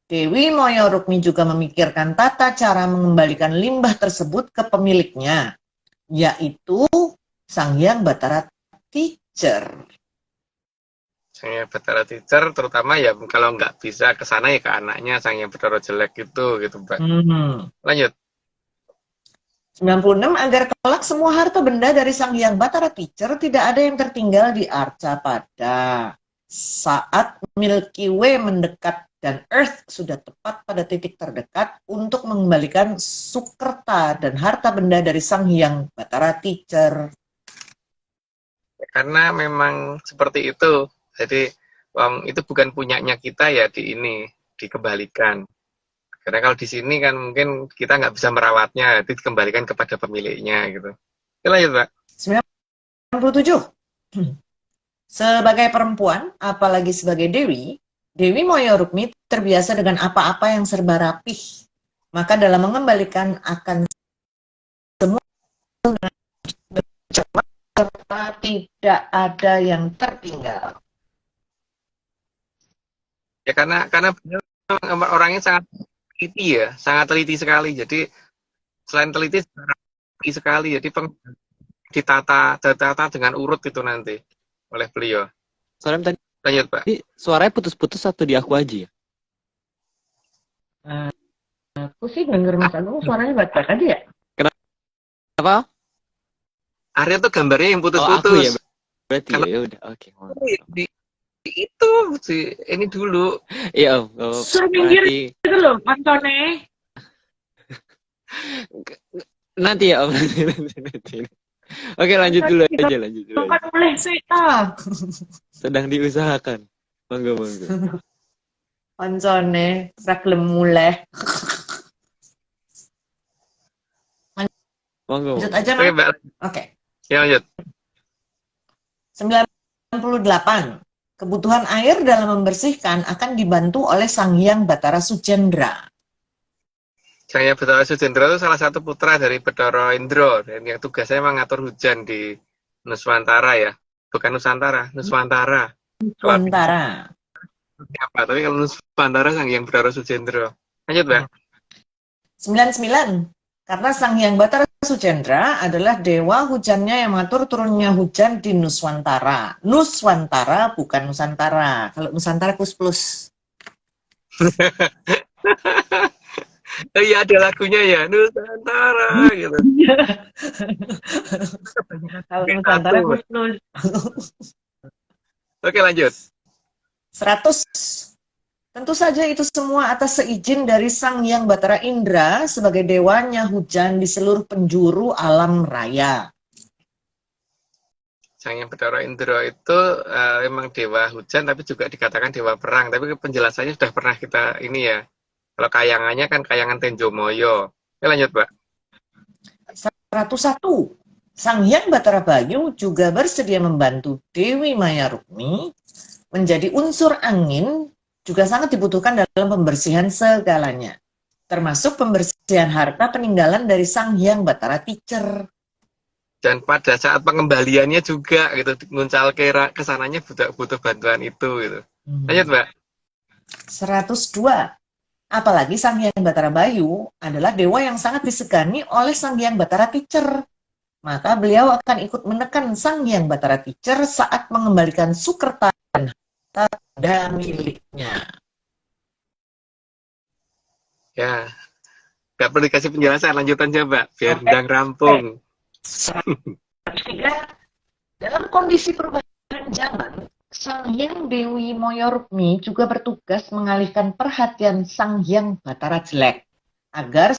Dewi Maya Rukmi juga memikirkan tata cara mengembalikan limbah tersebut ke pemiliknya, yaitu Sang Hyang Batara Teacher. Sang Hyang Batara Teacher, terutama ya kalau nggak bisa ke sana ya ke anaknya Sang Hyang Batara jelek gitu, Mbak. Lanjut. 96. Agar kelak semua harta benda dari Sang Hyang Batara Teacher tidak ada yang tertinggal di Arca Pada. Saat Milky Way mendekat dan Earth sudah tepat pada titik terdekat untuk mengembalikan sukerta dan harta benda dari Sang Hyang Batara Teacher. Karena memang seperti itu. Jadi itu bukan punyanya kita ya dikembalikan. Karena kalau di sini kan mungkin kita nggak bisa merawatnya, jadi dikembalikan kepada pemiliknya gitu. Oke, lanjut, Mbak. 97. Sebagai perempuan, apalagi sebagai Dewi Maya Rukmi terbiasa dengan apa-apa yang serba rapih. Maka dalam mengembalikan akan semua serta tidak ada yang tertinggal. Ya karena orangnya sangat teliti ya, sangat teliti sekali. Jadi selain teliti sekali, jadi ditata dengan urut itu nanti oleh beliau. Soalnya tadi lanjut, Pak. Suaranya putus-putus atau di aku aja ya? Aku sih denger Mas Agung suaranya baik-baik aja ya. Kenapa? Arya tuh gambarnya yang putus-putus. Oh, aku ya. Berarti ya udah oke. Itu sih ini dulu. Iya, suruh minggir itu loh, Antone. Nanti ya, Om. Nanti. Oke, lanjut dulu aja. Bukan boleh seta. Sedang diusahakan. Monggo. Antone, raglem mulai. Monggo. Lanjut aja, Mas. Oke. Ya, lanjut. 98. Kebutuhan air dalam membersihkan akan dibantu oleh Sang Hyang Bathara Sujendra. Sang Hyang Bathara Sujendra itu salah satu putra dari Bathara Indra dan yang tugasnya memang ngatur hujan di Nuswantara ya. Bukan Nusantara, Nuswantara. Nuswantara. Apa? Tapi kalau Nuswantara Sang Hyang Bathara Sujendra. Lanjut, Mbak. 99. Karena Sang Hyang Bathara Sujendra adalah dewa hujannya yang mengatur turunnya hujan di Nuswantara. Nuswantara bukan Nusantara. Kalau Nusantara plus. Oh iya, ada lagunya ya, Nusantara gitu. Kalau Nusantara plus. Oke, lanjut. 100. Tentu saja itu semua atas seizin dari Sang Hyang Bathara Indra sebagai dewanya hujan di seluruh penjuru alam raya. Sang Hyang Bathara Indra itu emang dewa hujan tapi juga dikatakan dewa perang. Tapi penjelasannya sudah pernah kita ini ya. Kalau kayangannya kan kayangan Tenjomoyo. Oke, lanjut, Mbak. 101. Sang Hyang Bathara Bayu juga bersedia membantu Dewi Maya Rukmi menjadi unsur angin, juga sangat dibutuhkan dalam pembersihan segalanya, termasuk pembersihan harta peninggalan dari Sang Hyang Bathara Teacher. Dan pada saat pengembaliannya juga gitu, nguncal kesananya butuh bantuan itu gitu. Lanjut, Mbak. 102. Apalagi Sang Hyang Bathara Bayu adalah dewa yang sangat disegani oleh Sang Hyang Bathara Teacher. Maka beliau akan ikut menekan Sang Hyang Bathara Teacher saat mengembalikan Sukerta dan harta miliknya. Ya, nggak perlu dikasih penjelasan, lanjutan aja, Mbak, biar ndang rampung. 103. Dalam kondisi perubahan zaman, Sang Hyang Dewi Maya Rukmi juga bertugas mengalihkan perhatian Sang Hyang Bathara Jelek agar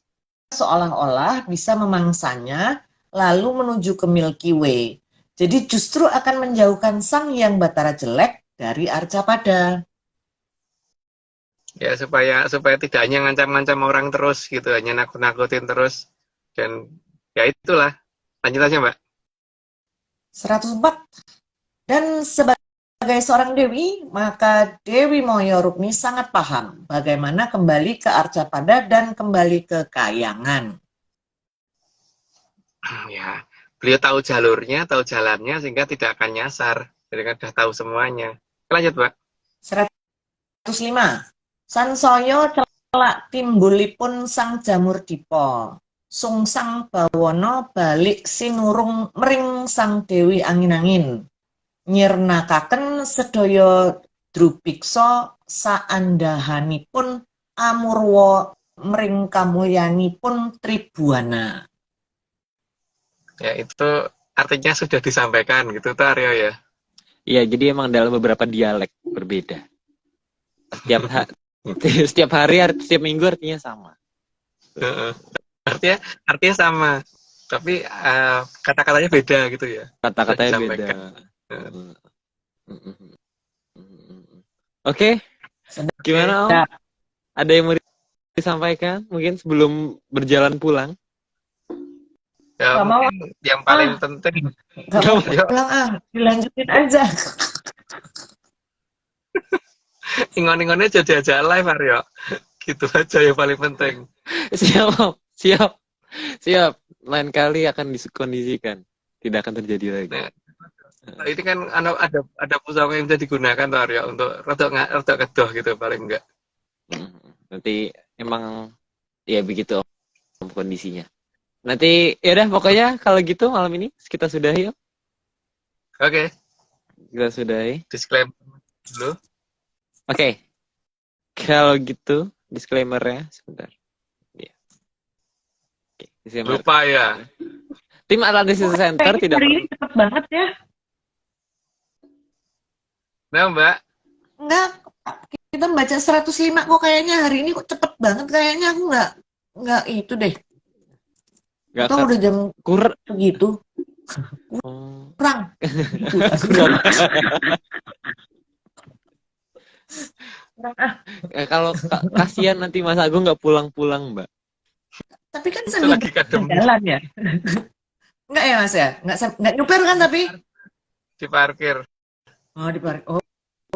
seolah-olah bisa memangsanya lalu menuju ke Milky Way. Jadi justru akan menjauhkan Sang Hyang Bathara Jelek dari Arcapada. Ya, supaya tidak hanya ngancam-ngancam orang terus gitu, hanya nakut-nakutin terus. Dan ya itulah. Lanjut aja, Mbak. 104. Dan sebagai seorang dewi, maka Dewi Maya Rukmi sangat paham bagaimana kembali ke Arcapada dan kembali ke Kayangan. Ya, beliau tahu jalurnya, tahu jalannya, sehingga tidak akan nyasar. Jadi kan sudah tahu semuanya. Lanjut, Mbak. 105. Sansaya celak timbulipun Sang Jamur Dipa. Sungsang bawana balik sinurung mring Sang Dewi Angin-angin. Nyirnakaken sedaya drubiksa saandahanipun amurwa mring kamulyanipun Tribuana. Ya, itu artinya sudah disampaikan gitu, tuh Aryo ya. Iya, jadi emang dalam beberapa dialek berbeda. Setiap hari, setiap minggu artinya sama. Artinya sama, tapi kata-katanya beda gitu ya. Kata-katanya beda. Oke, gimana Om? Ada yang mau disampaikan? Mungkin sebelum berjalan pulang? Ya, mungkin yang paling penting. Gak mau pulang dilanjutin aja. Ingon-ingonnya jadi aja live, Aryo. Gitu aja yang paling penting. Siap. Lain kali akan dikondisikan. Tidak akan terjadi lagi. Nah, ini kan ada pusaka yang bisa digunakan tuh, Aryo, untuk rodok kedoh gitu paling enggak. Nanti emang ya begitu Om, kondisinya. Nanti ya udah pokoknya kalau gitu malam ini kita sudahi. Oke. Kita sudahi. Disclaimer dulu. Oke. Kalau gitu disclaimer-nya sebentar. Ya. Oke, disclaimer. Lupa ya. Tim Atlantis Center tidak Hari ini cepet banget ya. Nah, Mbak. Enggak, kita baca 105 kok kayaknya hari ini kok cepet banget kayaknya aku enggak itu deh. Gak Atau udah jam segitu. Kurang. Kalau kasihan nanti Mas Agung nggak pulang-pulang, Mbak. Tapi kan sambil jalan ya. Enggak ya Mas ya? Enggak nyuper kan tapi? Di parkir. Oh, di parkir.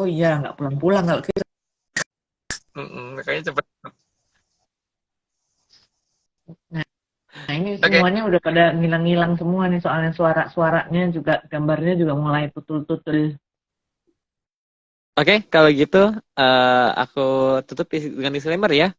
Oh, Oh iya, nggak pulang-pulang kalau kita. Makanya cepet. Nah ini Oke. semuanya udah pada ngilang-ngilang semua nih, soalnya suaranya juga, gambarnya juga mulai putul-putul. Oke, kalau gitu aku tutup dengan disclaimer ya.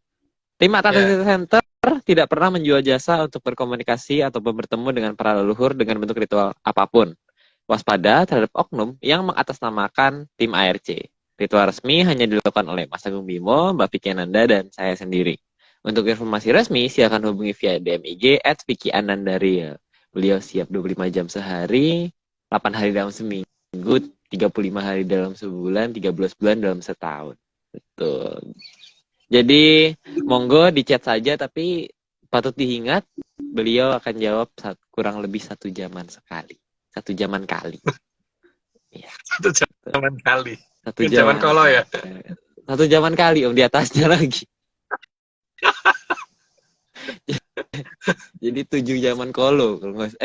Tim Atas Ya. Center tidak pernah menjual jasa untuk berkomunikasi atau bertemu dengan para leluhur dengan bentuk ritual apapun. Waspada terhadap oknum yang mengatasnamakan tim ARC. Ritual resmi hanya dilakukan oleh Mas Agung Bimo, Mbak Vicky Ananda, dan saya sendiri. Untuk informasi resmi, silakan hubungi via DM IG @VickyAnandaReal. Beliau siap 25 jam sehari, 8 hari dalam seminggu, 35 hari dalam sebulan, 13 bulan dalam setahun. Betul. Jadi, monggo di chat saja, tapi patut diingat, beliau akan jawab kurang lebih 1 jaman sekali. 1 jaman kali. Ya, 1 jaman kali. 1 Jaman kolo ya. 1 jaman kali, Om, di atasnya lagi. Jadi 7 jaman kolo kalau nggak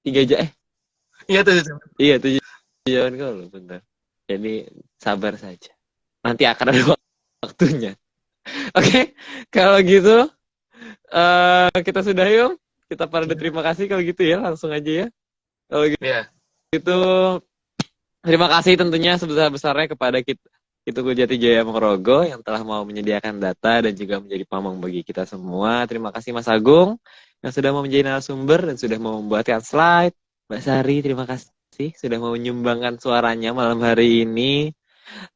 3 jam Iya 7 jaman. Iya 7 jaman kolo, bentar. Jadi sabar saja. Nanti akan ada waktunya. Oke, kalau gitu kita sudah yuk. Kita pada terima kasih kalau gitu ya, langsung aja ya. Kalau gitu, Iya. terima kasih tentunya sebesar-besarnya kepada Kituku Jati Jaya Mokrogo yang telah mau menyediakan data dan juga menjadi pamong bagi kita semua. Terima kasih Mas Agung yang sudah mau menjadi narasumber dan sudah mau membuatkan slide. Mbak Sari, terima kasih sudah mau menyumbangkan suaranya malam hari ini.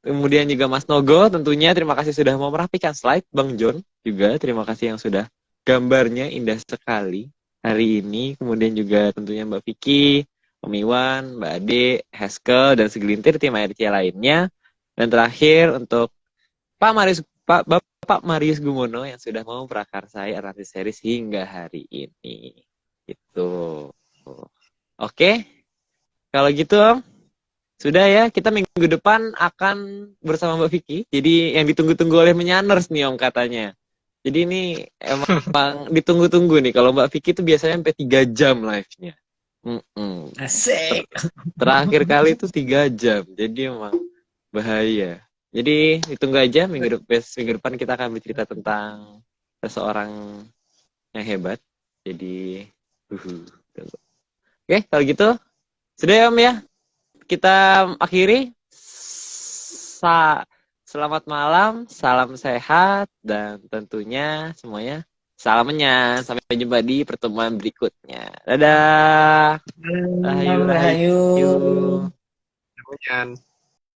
Kemudian juga Mas Nogo tentunya terima kasih sudah mau merapikan slide. Bang John juga terima kasih yang sudah gambarnya indah sekali hari ini. Kemudian juga tentunya Mbak Vicky, Om Iwan, Mbak Ade, Heskel, dan segelintir tim ARC lainnya. Dan terakhir untuk Bapak Marius Gumono yang sudah mau prakarsai Atlantis Series hingga hari ini. Gitu. Oke. Kalau gitu Om, sudah ya, kita minggu depan akan bersama Mbak Vicky. Jadi yang ditunggu-tunggu oleh Menyaners nih Om katanya. Jadi ini emang ditunggu-tunggu nih. Kalau Mbak Vicky itu biasanya sampai 3 jam live-nya. Asik. Terakhir kali itu 3 jam. Jadi emang bahaya. Jadi ditunggu aja minggu depan kita akan bercerita tentang seseorang yang hebat. Jadi Oke, kalau gitu sudah ya Om ya. Kita akhiri. Selamat malam, salam sehat, dan tentunya semuanya salam menyan. Sampai jumpa di pertemuan berikutnya. Dadah. Rahayu. Rahayu. Menyan.